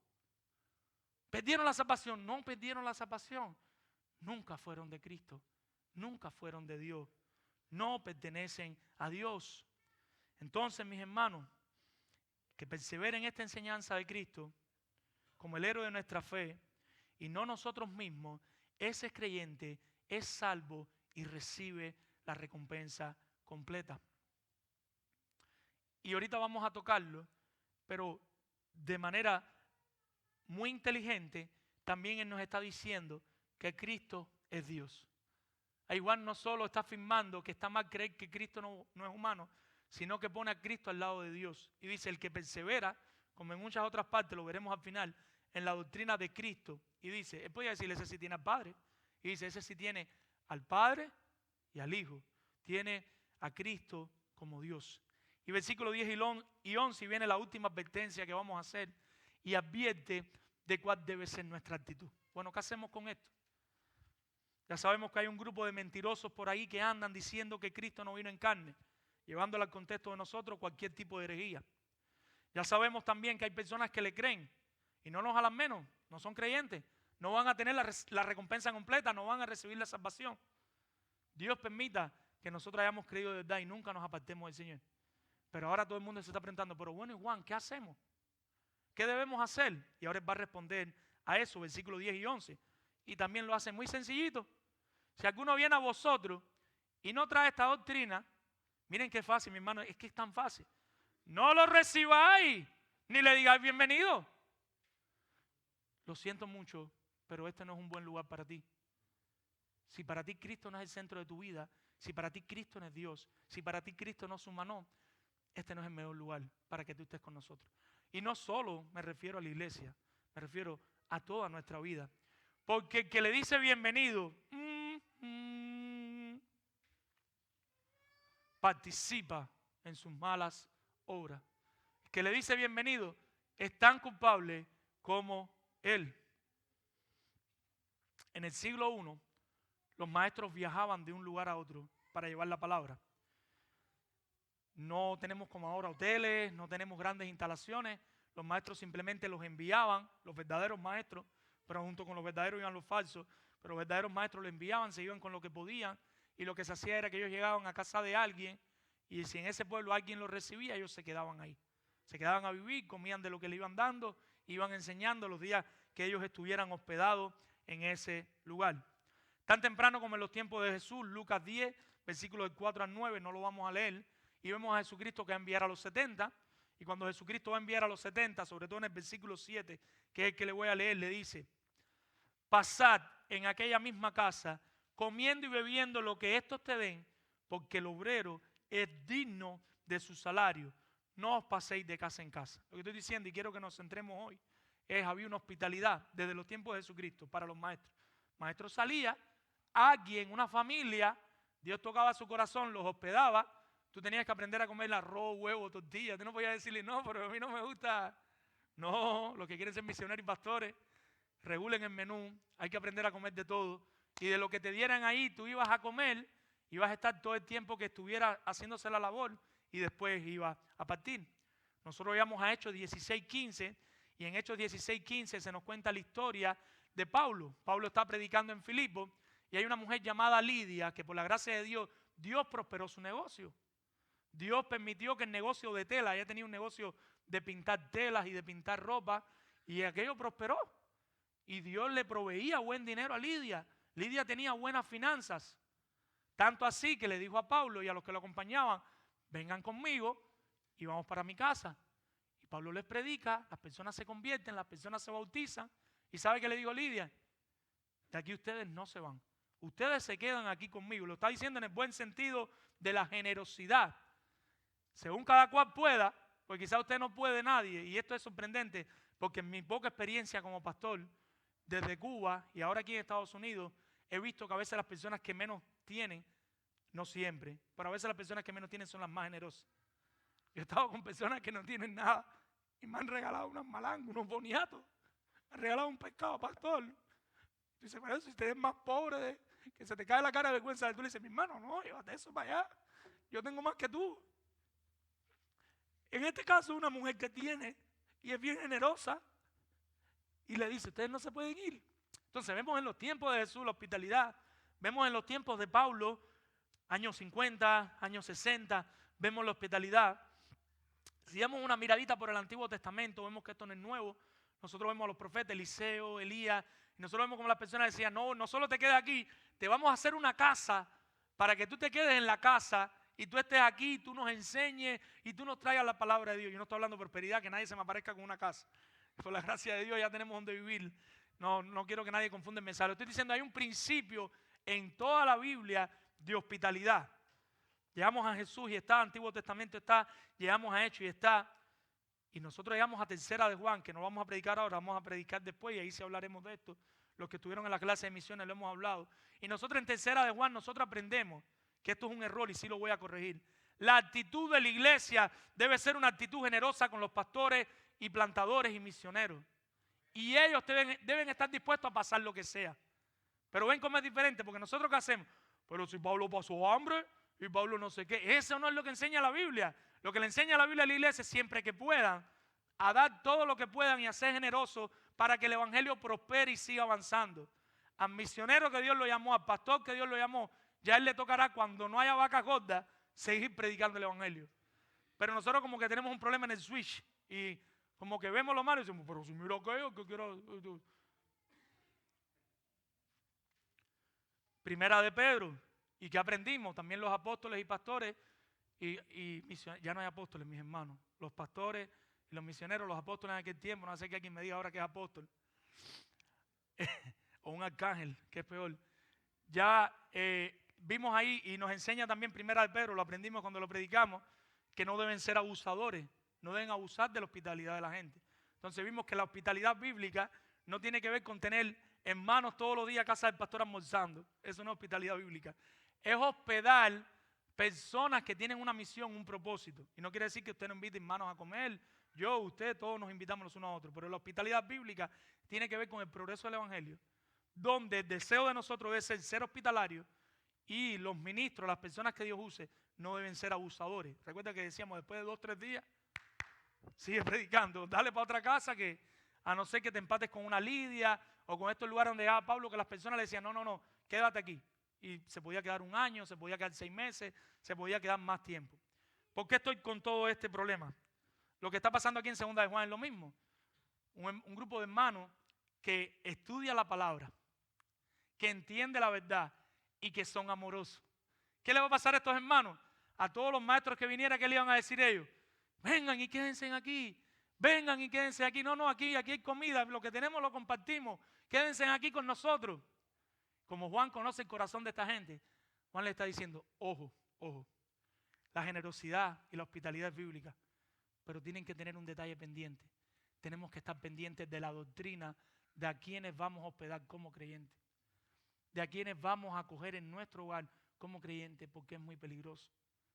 ¿Perdieron la salvación? No perdieron la salvación. Nunca fueron de Cristo. Nunca fueron de Dios. No pertenecen a Dios. Entonces, mis hermanos, que perseveren en esta enseñanza de Cristo como el héroe de nuestra fe y no nosotros mismos, ese creyente es salvo y recibe la recompensa completa. Y ahorita vamos a tocarlo, pero de manera muy inteligente, también Él nos está diciendo que Cristo es Dios. Igual no solo está afirmando que está mal creer que Cristo no es humano, sino que pone a Cristo al lado de Dios. Y dice, el que persevera, como en muchas otras partes, lo veremos al final, en la doctrina de Cristo. Y dice, él podría decirle, ese sí tiene al Padre. Y dice, ese sí tiene al Padre y al Hijo. Tiene a Cristo como Dios. Y versículo 10 y 11 viene la última advertencia que vamos a hacer. Y advierte de cuál debe ser nuestra actitud. Bueno, ¿qué hacemos con esto? Ya sabemos que hay un grupo de mentirosos por ahí que andan diciendo que Cristo no vino en carne, llevándolo al contexto de nosotros cualquier tipo de herejía. Ya sabemos también que hay personas que le creen y no nos jalan menos, no son creyentes, no van a tener la recompensa completa, no van a recibir la salvación. Dios permita que nosotros hayamos creído de verdad y nunca nos apartemos del Señor. Pero ahora todo el mundo se está preguntando, pero bueno, y Juan, ¿qué hacemos? ¿Qué debemos hacer? Y ahora él va a responder a eso, versículos 10 y 11. Y también lo hace muy sencillito. Si alguno viene a vosotros y no trae esta doctrina, miren qué fácil, mi hermano, es que es tan fácil. No lo recibáis, ni le digáis bienvenido. Lo siento mucho, pero este no es un buen lugar para ti. Si para ti Cristo no es el centro de tu vida, si para ti Cristo no es Dios, si para ti Cristo no es humano, este no es el mejor lugar para que tú estés con nosotros. Y no solo me refiero a la iglesia, Me refiero a toda nuestra vida. Porque el que le dice bienvenido, participa en sus malas obras. El que le dice bienvenido es tan culpable como él. En el siglo I, los maestros viajaban de un lugar a otro para llevar la palabra. No tenemos como ahora hoteles, no tenemos grandes instalaciones. Los maestros simplemente los enviaban, los verdaderos maestros, pero junto con los verdaderos iban los falsos. Pero los verdaderos maestros los enviaban, se iban con lo que podían. Y lo que se hacía era que ellos llegaban a casa de alguien y si en ese pueblo alguien los recibía, ellos se quedaban ahí. Se quedaban a vivir, comían de lo que le iban dando, iban enseñando los días que ellos estuvieran hospedados en ese lugar. Tan temprano como en los tiempos de Jesús, Lucas 10, versículos del 4 al 9, no lo vamos a leer, y vemos a Jesucristo que va a enviar a los 70, y cuando Jesucristo va a enviar a los 70, sobre todo en el versículo 7, que es el que le voy a leer, le dice: pasad en aquella misma casa, comiendo y bebiendo lo que estos te den, porque el obrero es digno de su salario. No os paséis de casa en casa. Lo que estoy diciendo, y quiero que nos centremos hoy, es había una hospitalidad desde los tiempos de Jesucristo para los maestros. El maestro salía, alguien, una familia, Dios tocaba su corazón, los hospedaba. Tú tenías que aprender a comer arroz, huevo, tortillas. Tú no podías decirle, no, pero a mí no me gusta. No, los que quieren ser misioneros y pastores, regulen el menú. Hay que aprender a comer de todo. Y de lo que te dieran ahí, tú ibas a comer, ibas a estar todo el tiempo que estuviera haciéndose la labor y después ibas a partir. Nosotros íbamos a Hechos 16:15 y en Hechos 16:15 se nos cuenta la historia de Pablo. Pablo está predicando en Filipos y hay una mujer llamada Lidia que por la gracia de Dios, Dios prosperó su negocio. Dios permitió que el negocio de tela, ella tenía un negocio de pintar telas y de pintar ropa, y aquello prosperó. Y Dios le proveía buen dinero a Lidia. Lidia tenía buenas finanzas. Tanto así que le dijo a Pablo y a los que lo acompañaban: vengan conmigo y vamos para mi casa. Y Pablo les predica, las personas se convierten, las personas se bautizan. ¿Y sabe qué le dijo Lidia? De aquí ustedes no se van. Ustedes se quedan aquí conmigo. Lo está diciendo en el buen sentido de la generosidad. Según cada cual pueda, porque quizá usted no puede nadie, y esto es sorprendente, porque en mi poca experiencia como pastor, desde Cuba y ahora aquí en Estados Unidos, he visto que a veces las personas que menos tienen, no siempre, pero a veces las personas que menos tienen son las más generosas. Yo he estado con personas que no tienen nada y me han regalado unas malangas, unos boniatos, me han regalado un pescado, pastor. Dice, pero si usted es más pobre, que se te cae la cara de vergüenza, tú le dices, mi hermano, no, llévate eso para allá, yo tengo más que tú. En este caso, una mujer que tiene y es bien generosa y le dice, ustedes no se pueden ir. Entonces vemos en los tiempos de Jesús la hospitalidad, vemos en los tiempos de Pablo, años 50, años 60, vemos la hospitalidad. Si damos una miradita por el Antiguo Testamento, vemos que esto no es nuevo. Nosotros vemos a los profetas Eliseo, Elías, y nosotros vemos como las personas decían, no, no solo te quedes aquí, te vamos a hacer una casa para que tú te quedes en la casa y tú estés aquí, tú nos enseñes y tú nos traigas la palabra de Dios. Yo no estoy hablando de prosperidad, que nadie se me aparezca con una casa. Por la gracia de Dios ya tenemos donde vivir. No quiero que nadie confunda el mensaje. Estoy diciendo, hay un principio en toda la Biblia de hospitalidad. Llegamos a Jesús y está, Antiguo Testamento está, llegamos a Hechos y está. Y nosotros llegamos a Tercera de Juan, que no vamos a predicar ahora, vamos a predicar después y ahí sí hablaremos de esto. Los que estuvieron en la clase de misiones lo hemos hablado. Y nosotros en Tercera de Juan, nosotros aprendemos que esto es un error y sí lo voy a corregir. La actitud de la iglesia debe ser una actitud generosa con los pastores y plantadores y misioneros. Y ellos deben estar dispuestos a pasar lo que sea. Pero ven cómo es diferente, porque nosotros ¿qué hacemos? Pero si Pablo pasó hambre y Pablo no sé qué. Eso no es lo que enseña la Biblia. Lo que le enseña la Biblia a la iglesia es siempre que puedan, a dar todo lo que puedan y a ser generosos para que el evangelio prospere y siga avanzando. Al misionero que Dios lo llamó, al pastor que Dios lo llamó, ya él le tocará cuando no haya vacas gordas seguir predicando el evangelio. Pero nosotros como que tenemos un problema en el switch y como que vemos lo malo y decimos, pero si mira aquello que quiero. Primera de Pedro. ¿Y qué aprendimos? También los apóstoles y pastores y misioneros. Ya no hay apóstoles, mis hermanos. Los pastores y los misioneros, los apóstoles en aquel tiempo, no sé que alguien me diga ahora que es apóstol. O un arcángel, que es peor. Ya vimos ahí y nos enseña también Primera de Pedro, lo aprendimos cuando lo predicamos, que no deben ser abusadores, no deben abusar de la hospitalidad de la gente. Entonces vimos que la hospitalidad bíblica no tiene que ver con tener hermanos todos los días a casa del pastor almorzando. Eso no es hospitalidad bíblica. Es hospedar personas que tienen una misión, un propósito. Y no quiere decir que usted no invite hermanos a comer. Yo, usted, todos nos invitamos los unos a otros. Pero la hospitalidad bíblica tiene que ver con el progreso del evangelio, donde el deseo de nosotros debe ser hospitalario, y los ministros, las personas que Dios use, no deben ser abusadores. Recuerda que decíamos, después de 2 o 3 días, sigue predicando. Dale para otra casa, que a no ser que te empates con una Lidia o con estos lugares donde llegaba Pablo, que las personas le decían, no, quédate aquí. Y se podía quedar 1 año, se podía quedar 6 meses, se podía quedar más tiempo. ¿Por qué estoy con todo este problema? Lo que está pasando aquí en Segunda de Juan es lo mismo. Un grupo de hermanos que estudia la palabra, que entiende la verdad y que son amorosos. ¿Qué le va a pasar a estos hermanos? A todos los maestros que vinieran, ¿qué le iban a decir ellos? Vengan y quédense aquí. Vengan y quédense aquí. No, aquí hay comida. Lo que tenemos lo compartimos. Quédense aquí con nosotros. Como Juan conoce el corazón de esta gente, Juan le está diciendo, ojo. La generosidad y la hospitalidad es bíblica, pero tienen que tener un detalle pendiente. Tenemos que estar pendientes de la doctrina de a quienes vamos a hospedar como creyentes, de a quienes vamos a acoger en nuestro hogar como creyentes, porque es muy peligroso.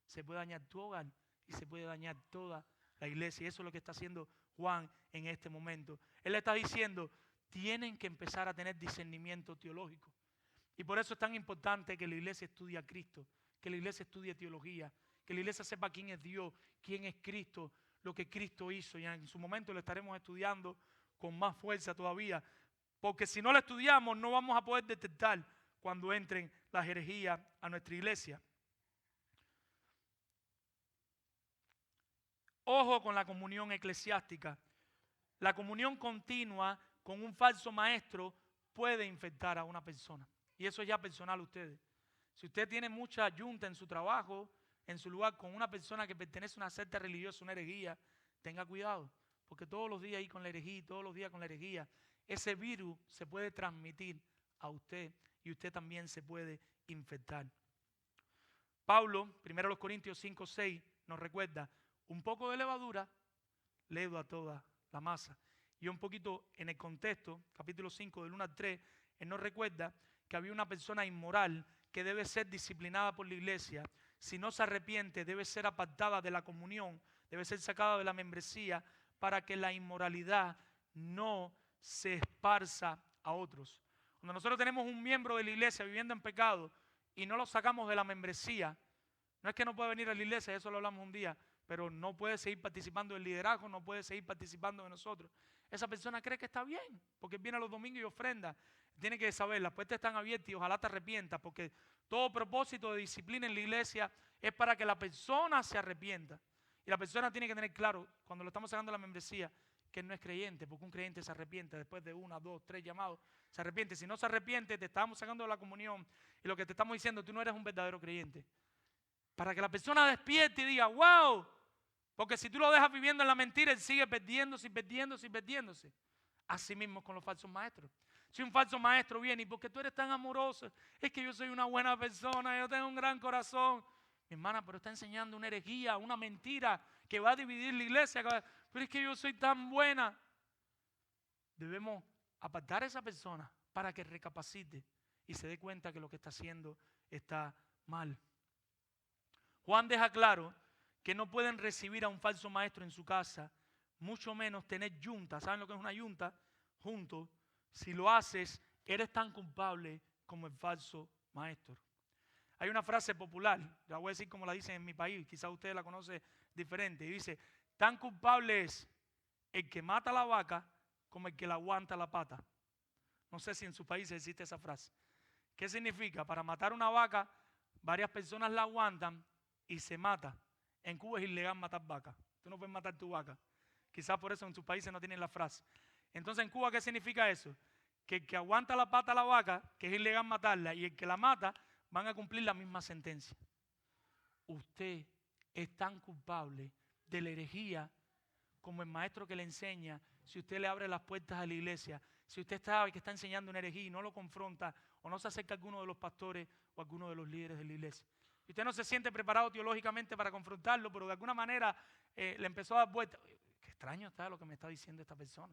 Se puede dañar tu hogar y se puede dañar toda la iglesia. Y eso es lo que está haciendo Juan en este momento. Él le está diciendo, tienen que empezar a tener discernimiento teológico. Y por eso es tan importante que la iglesia estudie a Cristo, que la iglesia estudie teología, que la iglesia sepa quién es Dios, quién es Cristo, lo que Cristo hizo. Y en su momento lo estaremos estudiando con más fuerza todavía, porque si no lo estudiamos no vamos a poder detectar cuando entren las herejías a nuestra iglesia. Ojo con la comunión eclesiástica. La comunión continua con un falso maestro puede infectar a una persona. Y eso es ya personal a ustedes. Si usted tiene mucha yunta en su trabajo, en su lugar, con una persona que pertenece a una secta religiosa, una herejía, tenga cuidado. Porque todos los días ahí con la herejía, todos los días con la herejía, ese virus se puede transmitir a usted y usted también se puede infectar. Pablo, 1 Corintios 5:6, nos recuerda, un poco de levadura leuda a toda la masa. Y un poquito en el contexto, capítulo 5, del 1 al 3, él nos recuerda que había una persona inmoral que debe ser disciplinada por la iglesia. Si no se arrepiente, debe ser apartada de la comunión, debe ser sacada de la membresía para que la inmoralidad no se esparza a otros. Cuando nosotros tenemos un miembro de la iglesia viviendo en pecado y no lo sacamos de la membresía, no es que no pueda venir a la iglesia, eso lo hablamos un día, pero no puede seguir participando del liderazgo, no puede seguir participando de nosotros. Esa persona cree que está bien, porque viene los domingos y ofrenda. Tiene que saber, las puertas están abiertas y ojalá te arrepientas, porque todo propósito de disciplina en la iglesia es para que la persona se arrepienta. Y la persona tiene que tener claro, cuando lo estamos sacando de la membresía, que él no es creyente, porque un creyente se arrepiente después de 1, 2, 3 llamados, se arrepiente. Si no se arrepiente, te estamos sacando de la comunión y lo que te estamos diciendo, tú no eres un verdadero creyente. Para que la persona despierte y diga, wow, porque si tú lo dejas viviendo en la mentira, él sigue perdiéndose y perdiéndose y perdiéndose. Así mismo con los falsos maestros. Si un falso maestro viene y porque tú eres tan amoroso, es que yo soy una buena persona, yo tengo un gran corazón. Mi hermana, pero está enseñando una herejía, una mentira que va a dividir la iglesia. Pero es que yo soy tan buena. Debemos apartar a esa persona para que recapacite y se dé cuenta que lo que está haciendo está mal. Juan deja claro que no pueden recibir a un falso maestro en su casa, mucho menos tener yunta. ¿Saben lo que es una yunta? Juntos. Si lo haces, eres tan culpable como el falso maestro. Hay una frase popular, la voy a decir como la dicen en mi país, quizás usted la conoce diferente, y dice, tan culpable es el que mata la vaca como el que la aguanta la pata. No sé si en su país existe esa frase. ¿Qué significa? Para matar una vaca, varias personas la aguantan y se mata. En Cuba es ilegal matar vacas. Tú no puedes matar tu vaca. Quizás por eso en sus países no tienen la frase. Entonces, ¿en Cuba qué significa eso? Que el que aguanta la pata a la vaca, que es ilegal matarla, y el que la mata, van a cumplir la misma sentencia. Usted es tan culpable de la herejía como el maestro que le enseña. Si usted le abre las puertas a la iglesia, si usted sabe que está enseñando una herejía y no lo confronta, o no se acerca a alguno de los pastores o a alguno de los líderes de la iglesia. Y usted no se siente preparado teológicamente para confrontarlo, pero de alguna manera le empezó a dar vueltas. ¿Qué extraño está lo que me está diciendo esta persona.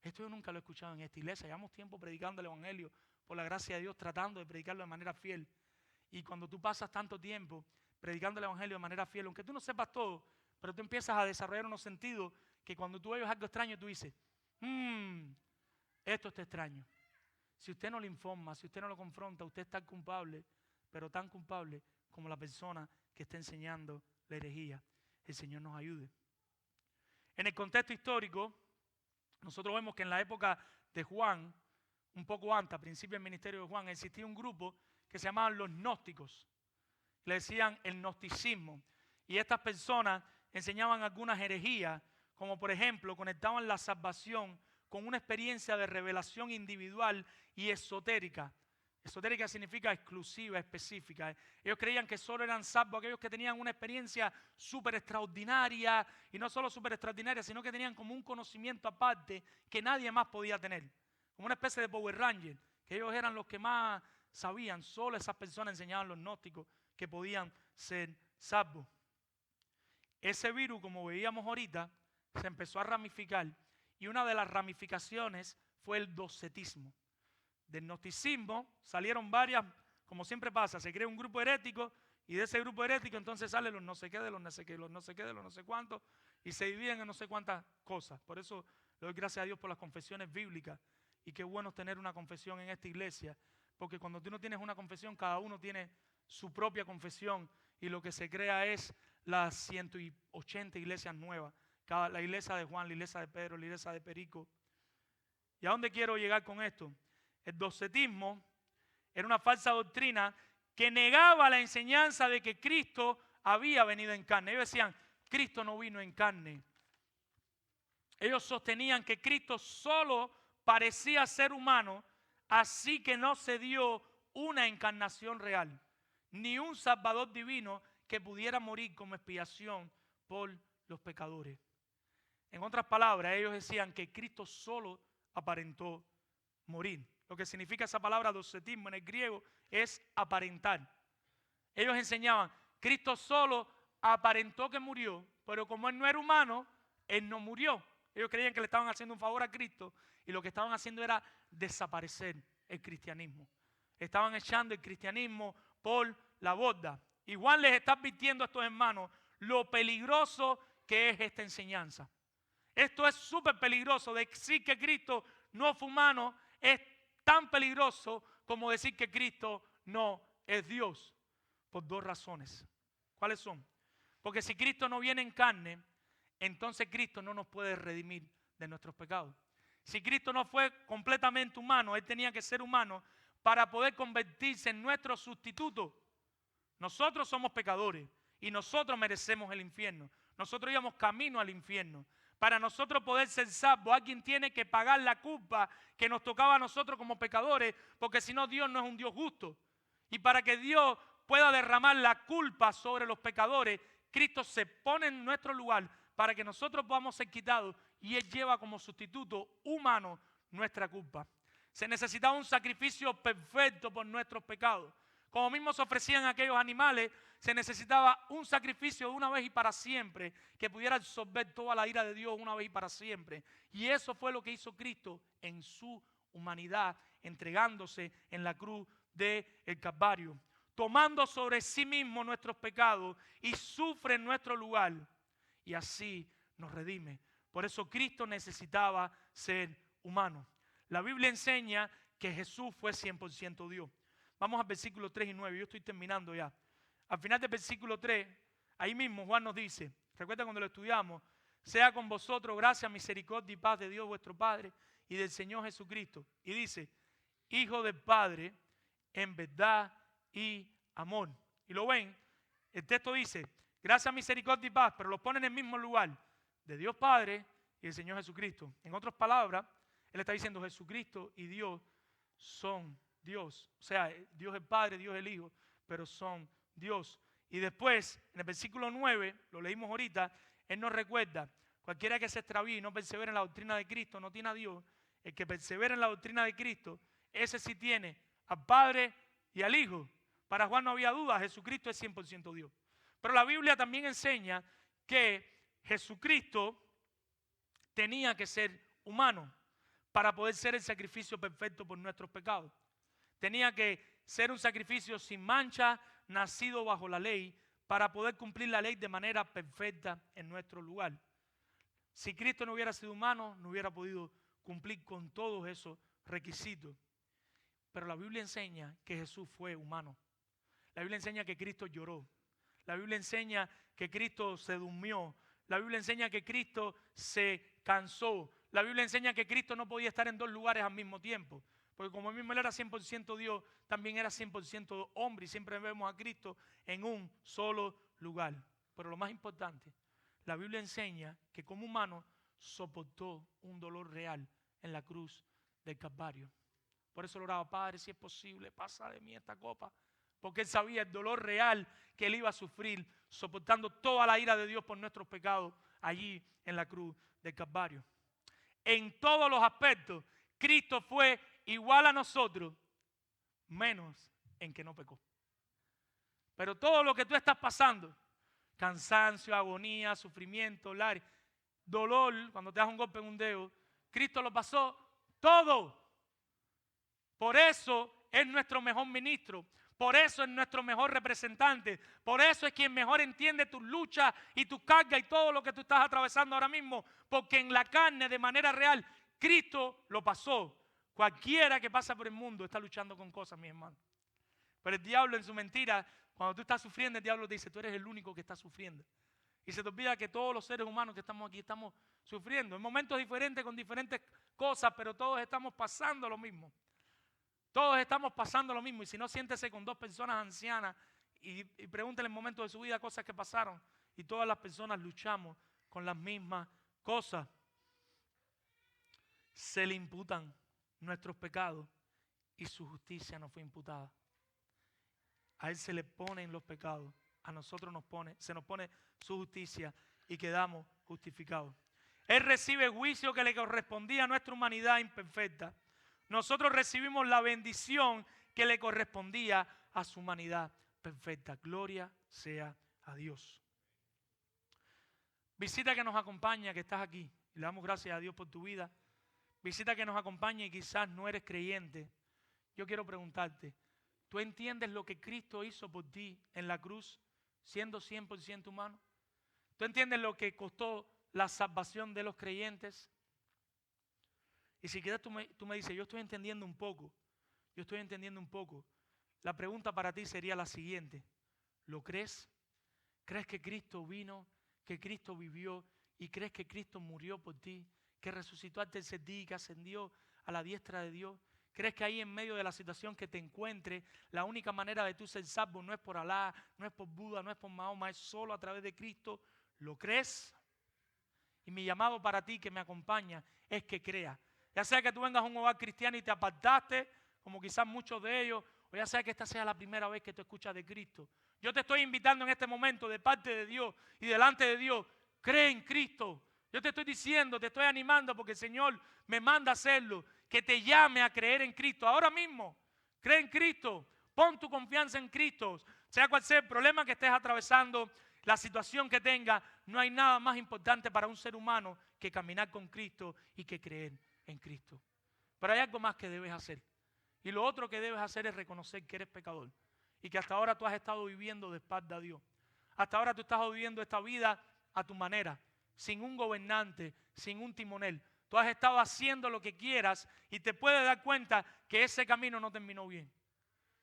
Esto yo nunca lo he escuchado en esta iglesia. Llevamos tiempo predicando el evangelio por la gracia de Dios, tratando de predicarlo de manera fiel. Y cuando tú pasas tanto tiempo predicando el evangelio de manera fiel, aunque tú no sepas todo, pero tú empiezas a desarrollar unos sentidos que cuando tú oyes algo extraño, tú dices, esto está extraño. Si usted no le informa, si usted no lo confronta, usted está culpable, pero tan culpable como la persona que está enseñando la herejía. El Señor nos ayude. En el contexto histórico, nosotros vemos que en la época de Juan, un poco antes, a principio del ministerio de Juan, existía un grupo que se llamaban los gnósticos. Le decían el gnosticismo. Y estas personas enseñaban algunas herejías, como por ejemplo, conectaban la salvación con una experiencia de revelación individual y esotérica. Esotérica significa exclusiva, específica. Ellos creían que solo eran salvos aquellos que tenían una experiencia súper extraordinaria, y no solo súper extraordinaria, sino que tenían como un conocimiento aparte que nadie más podía tener. Como una especie de Power Ranger, que ellos eran los que más sabían. Solo esas personas enseñaban los gnósticos que podían ser salvos. Ese virus, como veíamos ahorita, se empezó a ramificar, y una de las ramificaciones fue el docetismo. Del gnosticismo salieron varias, como siempre pasa, se crea un grupo herético, y de ese grupo herético entonces salen los no sé qué, de los no sé qué, los no sé qué, de los no sé cuántos, y se dividen en no sé cuántas cosas. Por eso le doy gracias a Dios por las confesiones bíblicas, y qué bueno tener una confesión en esta iglesia, porque cuando tú no tienes una confesión, cada uno tiene su propia confesión, y lo que se crea es las 180 iglesias nuevas, la iglesia de Juan, la iglesia de Pedro, la iglesia de Perico. ¿Y a dónde quiero llegar con esto? El docetismo era una falsa doctrina que negaba la enseñanza de que Cristo había venido en carne. Ellos decían, Cristo no vino en carne. Ellos sostenían que Cristo solo parecía ser humano, así que no se dio una encarnación real, ni un Salvador divino que pudiera morir como expiación por los pecadores. En otras palabras, ellos decían que Cristo solo aparentó morir. Lo que significa esa palabra docetismo en el griego es aparentar. Ellos enseñaban, Cristo solo aparentó que murió, pero como Él no era humano, Él no murió. Ellos creían que le estaban haciendo un favor a Cristo, y lo que estaban haciendo era desaparecer el cristianismo. Estaban echando el cristianismo por la borda. Igual les está advirtiendo a estos hermanos lo peligroso que es esta enseñanza. Esto es súper peligroso. Decir que Cristo no fue humano es tan peligroso como decir que Cristo no es Dios, por dos razones. ¿Cuáles son? Porque si Cristo no viene en carne, entonces Cristo no nos puede redimir de nuestros pecados. Si Cristo no fue completamente humano, Él tenía que ser humano para poder convertirse en nuestro sustituto. Nosotros somos pecadores y nosotros merecemos el infierno. Nosotros íbamos camino al infierno. Para nosotros poder ser salvos, alguien tiene que pagar la culpa que nos tocaba a nosotros como pecadores, porque si no, Dios no es un Dios justo. Y para que Dios pueda derramar la culpa sobre los pecadores, Cristo se pone en nuestro lugar para que nosotros podamos ser quitados, y Él lleva como sustituto humano nuestra culpa. Se necesitaba un sacrificio perfecto por nuestros pecados. Como mismo se ofrecían aquellos animales, se necesitaba un sacrificio de una vez y para siempre que pudiera absorber toda la ira de Dios una vez y para siempre. Y eso fue lo que hizo Cristo en su humanidad, entregándose en la cruz del Calvario, tomando sobre sí mismo nuestros pecados, y sufre en nuestro lugar, y así nos redime. Por eso Cristo necesitaba ser humano. La Biblia enseña que Jesús fue 100% Dios. Vamos al versículo 3 y 9, yo estoy terminando ya. Al final del versículo 3, ahí mismo Juan nos dice, recuerda cuando lo estudiamos, sea con vosotros gracia, misericordia y paz de Dios vuestro Padre y del Señor Jesucristo. Y dice, Hijo del Padre, en verdad y amor. Y lo ven, el texto dice, gracia, misericordia y paz, pero lo pone en el mismo lugar, de Dios Padre y del Señor Jesucristo. En otras palabras, Él está diciendo Jesucristo y Dios son Dios. O sea, Dios el Padre, Dios el Hijo, pero son Dios. Y después, en el versículo 9, lo leímos ahorita, Él nos recuerda, cualquiera que se extravíe y no persevere en la doctrina de Cristo no tiene a Dios. El que persevera en la doctrina de Cristo, ese sí tiene al Padre y al Hijo. Para Juan no había duda, Jesucristo es 100% Dios. Pero la Biblia también enseña que Jesucristo tenía que ser humano para poder ser el sacrificio perfecto por nuestros pecados. Tenía que ser un sacrificio sin mancha, nacido bajo la ley, para poder cumplir la ley de manera perfecta en nuestro lugar. Si Cristo no hubiera sido humano, no hubiera podido cumplir con todos esos requisitos. Pero la Biblia enseña que Jesús fue humano. La Biblia enseña que Cristo lloró. La Biblia enseña que Cristo se durmió. La Biblia enseña que Cristo se cansó. La Biblia enseña que Cristo no podía estar en dos lugares al mismo tiempo. Porque como mismo Él era 100% Dios, también era 100% hombre. Y siempre vemos a Cristo en un solo lugar. Pero lo más importante, la Biblia enseña que como humano soportó un dolor real en la cruz del Calvario. Por eso le oraba: Padre, si es posible, pasa de mí esta copa. Porque Él sabía el dolor real que Él iba a sufrir, soportando toda la ira de Dios por nuestros pecados allí en la cruz del Calvario. En todos los aspectos, Cristo fue igual a nosotros, menos en que no pecó. Pero todo lo que tú estás pasando, cansancio, agonía, sufrimiento, dolor, cuando te das un golpe en un dedo, Cristo lo pasó todo. Por eso es nuestro mejor ministro. Por eso es nuestro mejor representante. Por eso es quien mejor entiende tus luchas y tus cargas y todo lo que tú estás atravesando ahora mismo. Porque en la carne, de manera real, Cristo lo pasó. Cualquiera que pasa por el mundo está luchando con cosas, mi hermano. Pero el diablo, en su mentira, cuando tú estás sufriendo, el diablo te dice: tú eres el único que está sufriendo. Y se te olvida que todos los seres humanos que estamos aquí estamos sufriendo. En momentos diferentes, con diferentes cosas, pero todos estamos pasando lo mismo. Todos estamos pasando lo mismo. Y si no, siéntese con dos personas ancianas y pregúntele en momentos de su vida cosas que pasaron. Y todas las personas luchamos con las mismas cosas. Se le imputan nuestros pecados y su justicia no fue imputada. A Él se le ponen los pecados, a nosotros se nos pone su justicia y quedamos justificados. Él recibe el juicio que le correspondía a nuestra humanidad imperfecta. Nosotros recibimos la bendición que le correspondía a su humanidad perfecta. Gloria sea a Dios. Visita que nos acompaña, que estás aquí. Y le damos gracias a Dios por tu vida. Visita que nos acompaña y quizás no eres creyente. Yo quiero preguntarte: ¿tú entiendes lo que Cristo hizo por ti en la cruz, siendo 100% humano? ¿Tú entiendes lo que costó la salvación de los creyentes? Y si quieres tú me dices: yo estoy entendiendo un poco. Yo estoy entendiendo un poco. La pregunta para ti sería la siguiente: ¿lo crees? ¿Crees que Cristo vino, que Cristo vivió y crees que Cristo murió por ti, que resucitó al tercer día y que ascendió a la diestra de Dios? ¿Crees que ahí en medio de la situación que te encuentres, la única manera de tú ser salvo no es por Alá, no es por Buda, no es por Mahoma, es solo a través de Cristo? ¿Lo crees? Y mi llamado para ti que me acompaña es que creas. Ya sea que tú vengas a un hogar cristiano y te apartaste, como quizás muchos de ellos, o ya sea que esta sea la primera vez que tú escuchas de Cristo. Yo te estoy invitando en este momento de parte de Dios y delante de Dios: cree en Cristo. Yo te estoy diciendo, te estoy animando porque el Señor me manda a hacerlo, que te llame a creer en Cristo. Ahora mismo, cree en Cristo, pon tu confianza en Cristo. Sea cual sea el problema que estés atravesando, la situación que tengas, no hay nada más importante para un ser humano que caminar con Cristo y que creer en Cristo. Pero hay algo más que debes hacer. Y lo otro que debes hacer es reconocer que eres pecador y que hasta ahora tú has estado viviendo de espalda a Dios. Hasta ahora tú estás viviendo esta vida a tu manera, sin un gobernante, sin un timonel. Tú has estado haciendo lo que quieras y te puedes dar cuenta que ese camino no terminó bien.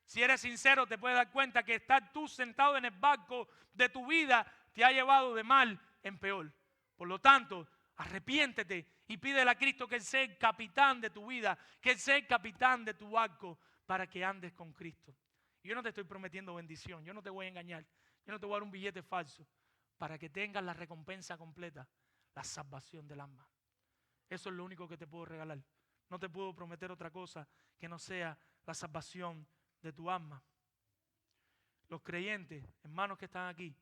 Si eres sincero, te puedes dar cuenta que estar tú sentado en el barco de tu vida te ha llevado de mal en peor. Por lo tanto, arrepiéntete y pídele a Cristo que Él sea el capitán de tu vida, que Él sea el capitán de tu barco para que andes con Cristo. Yo no te estoy prometiendo bendición, yo no te voy a engañar, yo no te voy a dar un billete falso para que tengas la recompensa completa, la salvación del alma. Eso es lo único que te puedo regalar. No te puedo prometer otra cosa que no sea la salvación de tu alma. Los creyentes, hermanos que están aquí,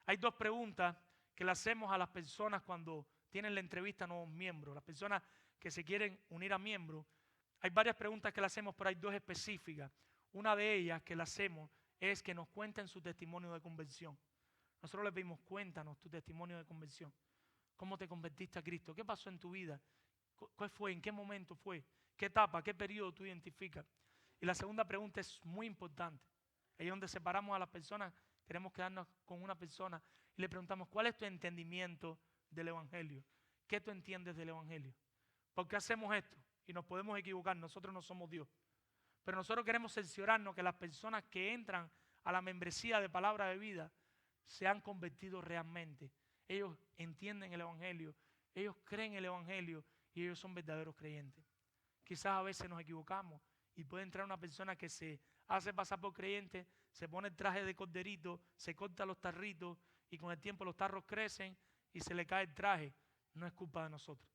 hay dos preguntas que le hacemos a las personas cuando tienen la entrevista a nuevos miembros, las personas que se quieren unir a miembros. Hay varias preguntas que le hacemos, pero hay dos específicas. Una de ellas que le hacemos es que nos cuenten su testimonio de conversión. Nosotros les pedimos: cuéntanos tu testimonio de conversión. ¿Cómo te convertiste a Cristo? ¿Qué pasó en tu vida? ¿Cuál fue? ¿En qué momento fue? ¿Qué etapa? ¿Qué periodo tú identificas? Y la segunda pregunta es muy importante. Ahí es donde separamos a las personas. Queremos quedarnos con una persona y le preguntamos, ¿cuál es tu entendimiento del Evangelio? ¿Qué tú entiendes del Evangelio? ¿Por qué hacemos esto? Y nos podemos equivocar, nosotros no somos Dios. Pero nosotros queremos cerciorarnos que las personas que entran a la membresía de Palabra de Vida se han convertido realmente. Ellos entienden el Evangelio, ellos creen el Evangelio y ellos son verdaderos creyentes. Quizás a veces nos equivocamos y puede entrar una persona que se hace pasar por creyente, se pone el traje de corderito, se corta los tarritos y con el tiempo los tarros crecen y se le cae el traje. No es culpa de nosotros.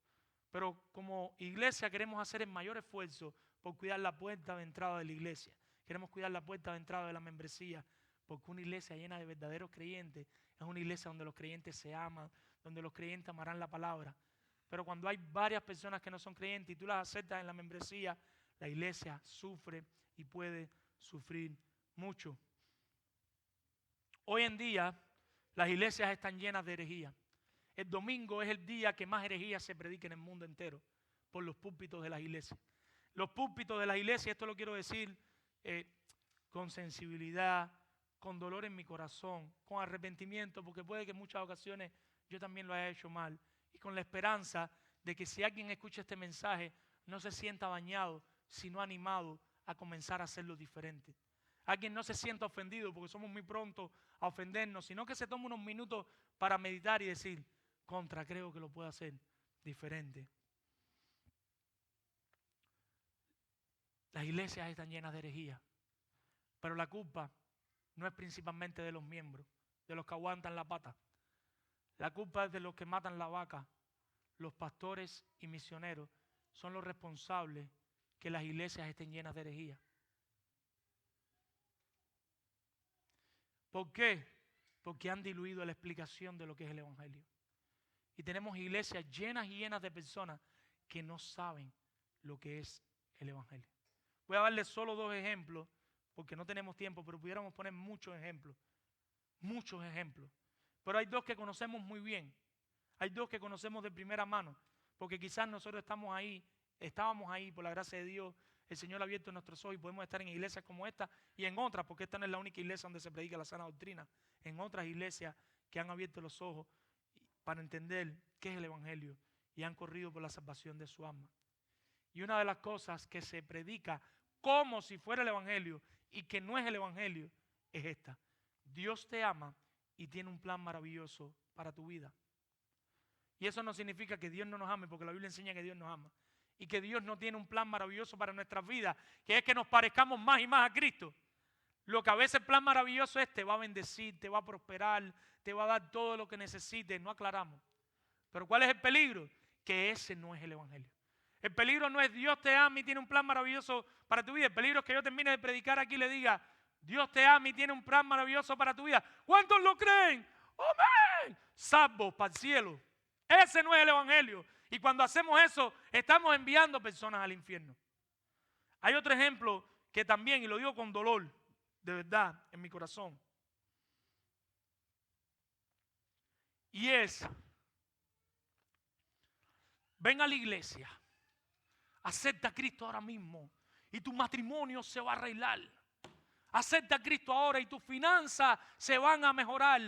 Pero como iglesia queremos hacer el mayor esfuerzo por cuidar la puerta de entrada de la iglesia. Queremos cuidar la puerta de entrada de la membresía, porque una iglesia llena de verdaderos creyentes es una iglesia donde los creyentes se aman, donde los creyentes amarán la palabra. Pero cuando hay varias personas que no son creyentes y tú las aceptas en la membresía, la iglesia sufre y puede sufrir mucho. Hoy en día las iglesias están llenas de herejía. El domingo es el día que más herejía se predica en el mundo entero por los púlpitos de las iglesias. Los púlpitos de las iglesias, esto lo quiero decir con sensibilidad, con dolor en mi corazón, con arrepentimiento, porque puede que en muchas ocasiones yo también lo haya hecho mal, y con la esperanza de que si alguien escucha este mensaje no se sienta dañado, sino animado a comenzar a hacerlo diferente. Alguien no se sienta ofendido porque somos muy prontos a ofendernos, sino que se tome unos minutos para meditar y decir, creo que lo puedo hacer diferente. Las iglesias están llenas de herejía, pero la culpa no es principalmente de los miembros, de los que aguantan la pata. La culpa es de los que matan la vaca. Los pastores y misioneros son los responsables que las iglesias estén llenas de herejía. ¿Por qué? Porque han diluido la explicación de lo que es el Evangelio. Y tenemos iglesias llenas y llenas de personas que no saben lo que es el Evangelio. Voy a darles solo 2 ejemplos, porque no tenemos tiempo, pero pudiéramos poner muchos ejemplos. Muchos ejemplos. Pero hay 2 que conocemos muy bien. Hay 2 que conocemos de primera mano, porque quizás nosotros estábamos ahí por la gracia de Dios. El Señor ha abierto nuestros ojos y podemos estar en iglesias como esta y en otras, porque esta no es la única iglesia donde se predica la sana doctrina. En otras iglesias que han abierto los ojos para entender qué es el Evangelio y han corrido por la salvación de su alma. Y una de las cosas que se predica como si fuera el Evangelio y que no es el Evangelio es esta: Dios te ama y tiene un plan maravilloso para tu vida. Y eso no significa que Dios no nos ame, porque la Biblia enseña que Dios nos ama. Y que Dios no tiene un plan maravilloso para nuestras vidas, que es que nos parezcamos más y más a Cristo. Lo que a veces el plan maravilloso es: te va a bendecir, te va a prosperar, te va a dar todo lo que necesites. No aclaramos. Pero ¿cuál es el peligro? Que ese no es el Evangelio. El peligro no es Dios te ama y tiene un plan maravilloso para tu vida. El peligro es que yo termine de predicar aquí y le diga: Dios te ama y tiene un plan maravilloso para tu vida. ¿Cuántos lo creen? ¡Amén! Salvos para el cielo. Ese no es el Evangelio. Y cuando hacemos eso, estamos enviando personas al infierno. Hay otro ejemplo que también, y lo digo con dolor, de verdad, en mi corazón. Y es: ven a la iglesia, acepta a Cristo ahora mismo y tu matrimonio se va a arreglar. Acepta a Cristo ahora y tus finanzas se van a mejorar.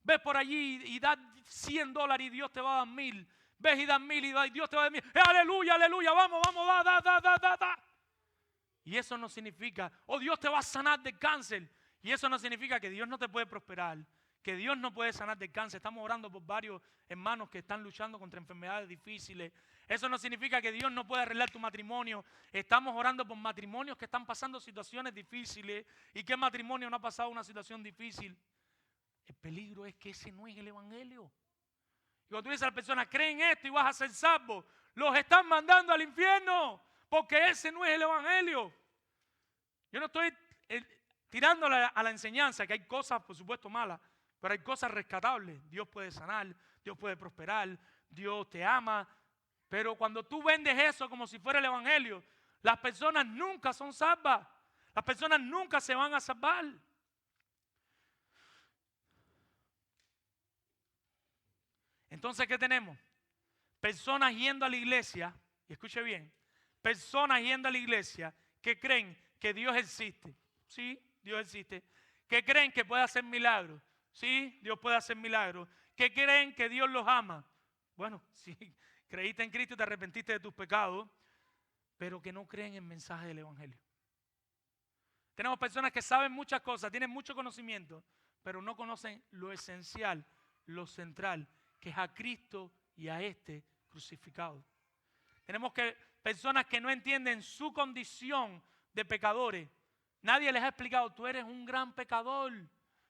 Ves por allí y das $100 y Dios te va a dar 1,000. Ves y das 1,000 y Dios te va a dar 1,000. Aleluya, aleluya, vamos, da. Y eso no significa, Dios te va a sanar del cáncer. Y eso no significa que Dios no te puede prosperar, que Dios no puede sanar del cáncer. Estamos orando por varios hermanos que están luchando contra enfermedades difíciles. Eso no significa que Dios no puede arreglar tu matrimonio. Estamos orando por matrimonios que están pasando situaciones difíciles. ¿Y qué matrimonio no ha pasado una situación difícil? El peligro es que ese no es el Evangelio. Y cuando tú dices a las personas: creen esto y vas a ser salvo, los están mandando al infierno, porque ese no es el Evangelio. Yo no estoy tirándole a la enseñanza, que hay cosas por supuesto malas, pero hay cosas rescatables. Dios puede sanar, Dios puede prosperar, Dios te ama. Pero cuando tú vendes eso como si fuera el Evangelio, las personas nunca son salvas. Las personas nunca se van a salvar. Entonces, ¿qué tenemos? Personas yendo a la iglesia, y escuche bien, personas yendo a la iglesia que creen que Dios existe. Sí, Dios existe. Que creen que puede hacer milagros. Sí, Dios puede hacer milagros. Que creen que Dios los ama. Bueno, si creíste en Cristo y te arrepentiste de tus pecados, pero que no creen en el mensaje del Evangelio. Tenemos personas que saben muchas cosas, tienen mucho conocimiento, pero no conocen lo esencial, lo central, que es a Cristo y a este crucificado. Tenemos personas que no entienden su condición de pecadores. Nadie les ha explicado, tú eres un gran pecador,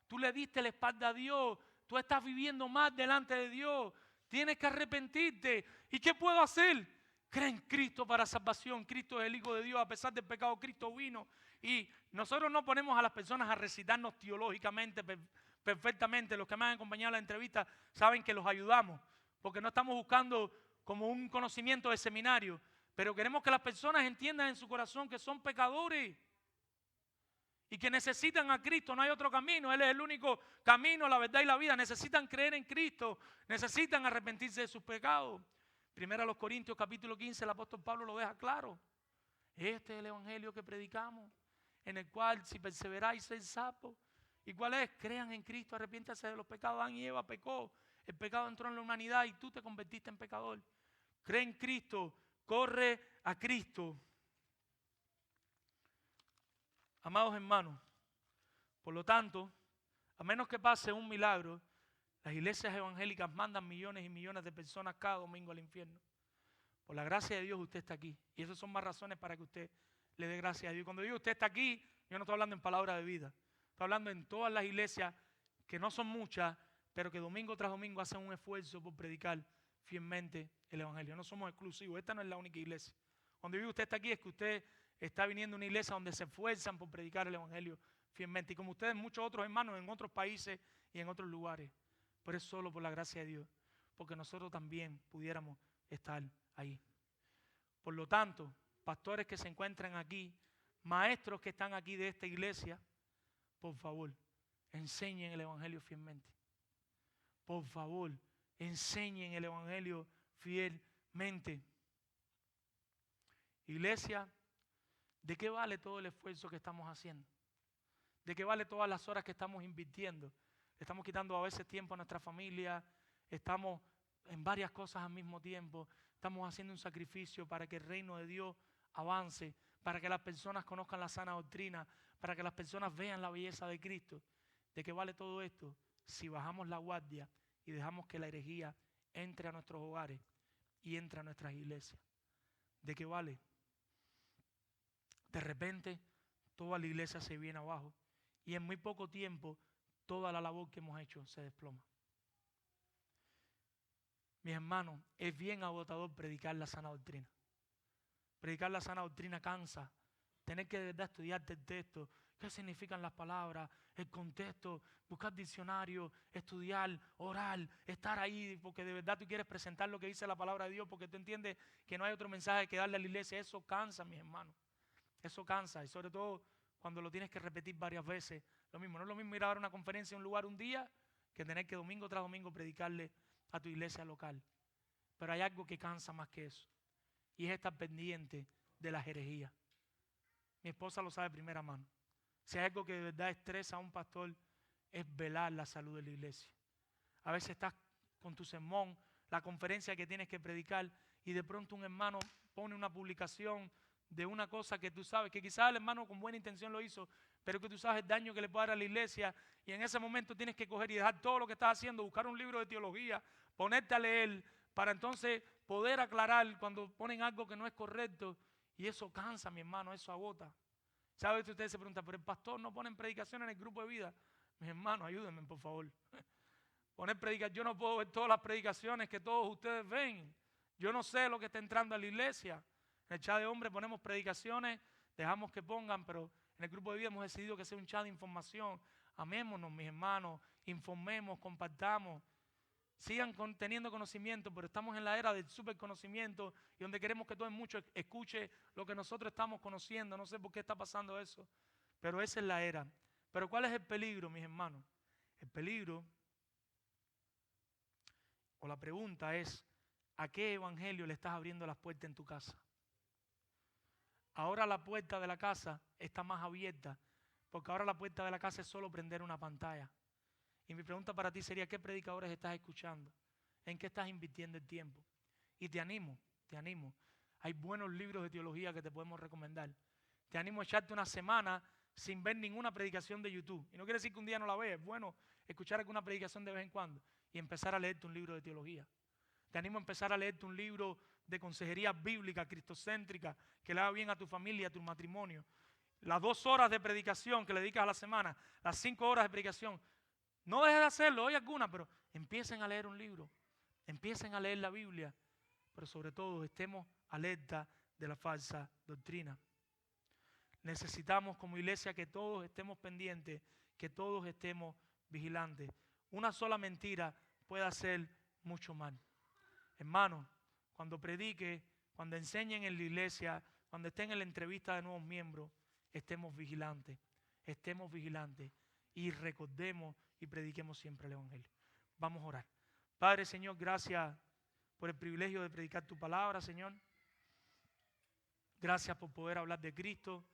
tú le diste la espalda a Dios, tú estás viviendo mal delante de Dios, tienes que arrepentirte. ¿Y qué puedo hacer? Cree en Cristo para salvación. Cristo es el Hijo de Dios, a pesar del pecado Cristo vino. Y nosotros no ponemos a las personas a recitarnos teológicamente perfectamente. Los que me han acompañado en la entrevista saben que los ayudamos, porque no estamos buscando como un conocimiento de seminario, pero queremos que las personas entiendan en su corazón que son pecadores y que necesitan a Cristo. No hay otro camino, Él es el único camino, la verdad y la vida. Necesitan creer en Cristo, necesitan arrepentirse de sus pecados. Primero a los Corintios capítulo 15, el apóstol Pablo lo deja claro. Este es el evangelio que predicamos, en el cual si perseveráis sois salvos. ¿Y cuál es? Crean en Cristo, arrepiéntase de los pecados. Adán y Eva pecó, el pecado entró en la humanidad y tú te convertiste en pecador. Cree en Cristo, corre a Cristo. Amados hermanos, por lo tanto, a menos que pase un milagro, las iglesias evangélicas mandan millones y millones de personas cada domingo al infierno. Por la gracia de Dios usted está aquí. Y esas son más razones para que usted le dé gracias a Dios. Cuando digo usted está aquí, yo no estoy hablando en palabras de vida. Estoy hablando en todas las iglesias, que no son muchas, pero que domingo tras domingo hacen un esfuerzo por predicar fielmente el evangelio. No somos exclusivos. Esta no es la única iglesia. Cuando digo usted está aquí es que usted está viniendo a una iglesia donde se esfuerzan por predicar el evangelio fielmente. Y como ustedes, muchos otros hermanos en otros países y en otros lugares. Pero es solo por la gracia de Dios. Porque nosotros también pudiéramos estar ahí. Por lo tanto, pastores que se encuentran aquí, maestros que están aquí de esta iglesia, por favor, enseñen el evangelio fielmente. Por favor, enseñen el evangelio fielmente. Iglesia, ¿de qué vale todo el esfuerzo que estamos haciendo? ¿De qué vale todas las horas que estamos invirtiendo? Estamos quitando a veces tiempo a nuestra familia, estamos en varias cosas al mismo tiempo, estamos haciendo un sacrificio para que el reino de Dios avance, para que las personas conozcan la sana doctrina, para que las personas vean la belleza de Cristo. ¿De qué vale todo esto si bajamos la guardia y dejamos que la herejía entre a nuestros hogares y entre a nuestras iglesias? ¿De qué vale? De repente toda la iglesia se viene abajo y en muy poco tiempo toda la labor que hemos hecho se desploma. Mis hermanos, es bien agotador predicar la sana doctrina. Predicar la sana doctrina cansa. Tener que de verdad estudiarte el texto, qué significan las palabras, el contexto, buscar diccionario, estudiar, orar, estar ahí, porque de verdad tú quieres presentar lo que dice la palabra de Dios, porque tú entiendes que no hay otro mensaje que darle a la iglesia. Eso cansa, mis hermanos. Eso cansa, y sobre todo cuando lo tienes que repetir varias veces. Lo mismo, no es lo mismo ir a dar una conferencia en un lugar un día que tener que domingo tras domingo predicarle a tu iglesia local. Pero hay algo que cansa más que eso, y es estar pendiente de las herejías. Mi esposa lo sabe de primera mano. Si hay algo que de verdad estresa a un pastor, es velar la salud de la iglesia. A veces estás con tu sermón, la conferencia que tienes que predicar, y de pronto un hermano pone una publicación de una cosa que tú sabes, que quizás el hermano con buena intención lo hizo, pero que tú sabes el daño que le puede dar a la iglesia, y en ese momento tienes que coger y dejar todo lo que estás haciendo, buscar un libro de teología, ponerte a leer, para entonces poder aclarar cuando ponen algo que no es correcto. Y eso cansa, mi hermano, eso agota. ¿Sabes? Ustedes se preguntan, pero el pastor no pone predicaciones en el grupo de vida. Mis hermanos, ayúdenme, por favor. Poner predicaciones, yo no puedo ver todas las predicaciones que todos ustedes ven. Yo no sé lo que está entrando a la iglesia. En el chat de hombres ponemos predicaciones, dejamos que pongan, pero en el grupo de vida hemos decidido que sea un chat de información. Amémonos, mis hermanos, informemos, compartamos. Sigan teniendo conocimiento, pero estamos en la era del superconocimiento y donde queremos que todo el mundo escuche lo que nosotros estamos conociendo. No sé por qué está pasando eso, pero esa es la era. Pero ¿cuál es el peligro, mis hermanos? El peligro o la pregunta es, ¿a qué evangelio le estás abriendo las puertas en tu casa? Ahora la puerta de la casa está más abierta, porque ahora la puerta de la casa es solo prender una pantalla. Y mi pregunta para ti sería, ¿qué predicadores estás escuchando? ¿En qué estás invirtiendo el tiempo? Y te animo. Hay buenos libros de teología que te podemos recomendar. Te animo a echarte una semana sin ver ninguna predicación de YouTube. Y no quiere decir que un día no la veas, es bueno escuchar alguna predicación de vez en cuando y empezar a leerte un libro de teología. Te animo a empezar a leerte un libro de consejería bíblica, cristocéntrica, que le haga bien a tu familia, a tu matrimonio. Las 2 horas de predicación que le dedicas a la semana, las 5 horas de predicación, no dejes de hacerlo, hoy alguna, pero empiecen a leer un libro, empiecen a leer la Biblia, pero sobre todo estemos alerta de la falsa doctrina. Necesitamos como iglesia que todos estemos pendientes, que todos estemos vigilantes. Una sola mentira puede hacer mucho mal. Hermanos, cuando predique, cuando enseñen en la iglesia, cuando estén en la entrevista de nuevos miembros, estemos vigilantes y recordemos y prediquemos siempre el Evangelio. Vamos a orar. Padre, Señor, gracias por el privilegio de predicar tu palabra, Señor. Gracias por poder hablar de Cristo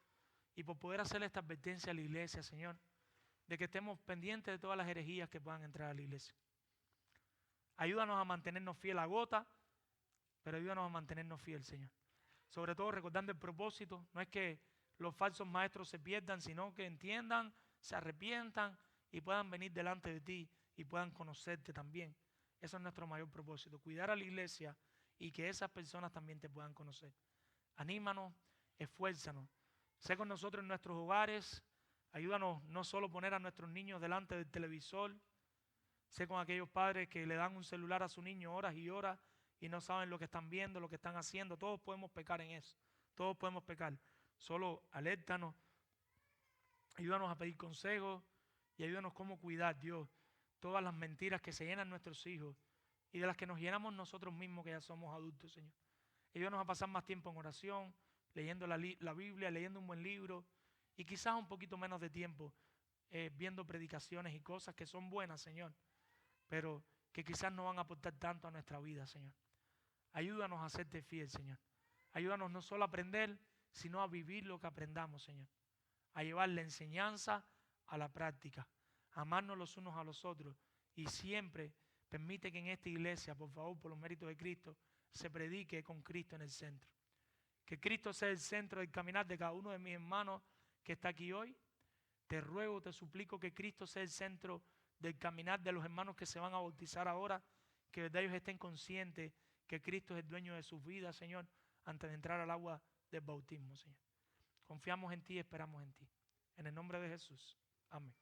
y por poder hacer esta advertencia a la iglesia, Señor, de que estemos pendientes de todas las herejías que puedan entrar a la iglesia. Ayúdanos a mantenernos fiel a gota, pero ayúdanos a mantenernos fiel, Señor. Sobre todo recordando el propósito, no es que los falsos maestros se pierdan, sino que entiendan, se arrepientan y puedan venir delante de ti y puedan conocerte también. Eso es nuestro mayor propósito, cuidar a la iglesia y que esas personas también te puedan conocer. Anímanos, esfuérzanos. Sé con nosotros en nuestros hogares. Ayúdanos no solo poner a nuestros niños delante del televisor. Sé con aquellos padres que le dan un celular a su niño horas y horas y no saben lo que están viendo, lo que están haciendo. Todos podemos pecar en eso. Todos podemos pecar. Solo alértanos. Ayúdanos a pedir consejos y ayúdanos cómo cuidar, Dios, todas las mentiras que se llenan nuestros hijos y de las que nos llenamos nosotros mismos que ya somos adultos, Señor. Ayúdanos a pasar más tiempo en oración, leyendo la Biblia, leyendo un buen libro y quizás un poquito menos de tiempo viendo predicaciones y cosas que son buenas, Señor, pero que quizás no van a aportar tanto a nuestra vida, Señor. Ayúdanos a hacerte fiel, Señor. Ayúdanos no solo a aprender, sino a vivir lo que aprendamos, Señor. A llevar la enseñanza a la práctica, a amarnos los unos a los otros y siempre permite que en esta iglesia, por favor, por los méritos de Cristo, se predique con Cristo en el centro. Que Cristo sea el centro del caminar de cada uno de mis hermanos que está aquí hoy. Te ruego, te suplico que Cristo sea el centro del caminar de los hermanos que se van a bautizar ahora, que de ellos estén conscientes que Cristo es el dueño de sus vidas, Señor, antes de entrar al agua del bautismo, Señor. Confiamos en ti y esperamos en ti. En el nombre de Jesús. Amén.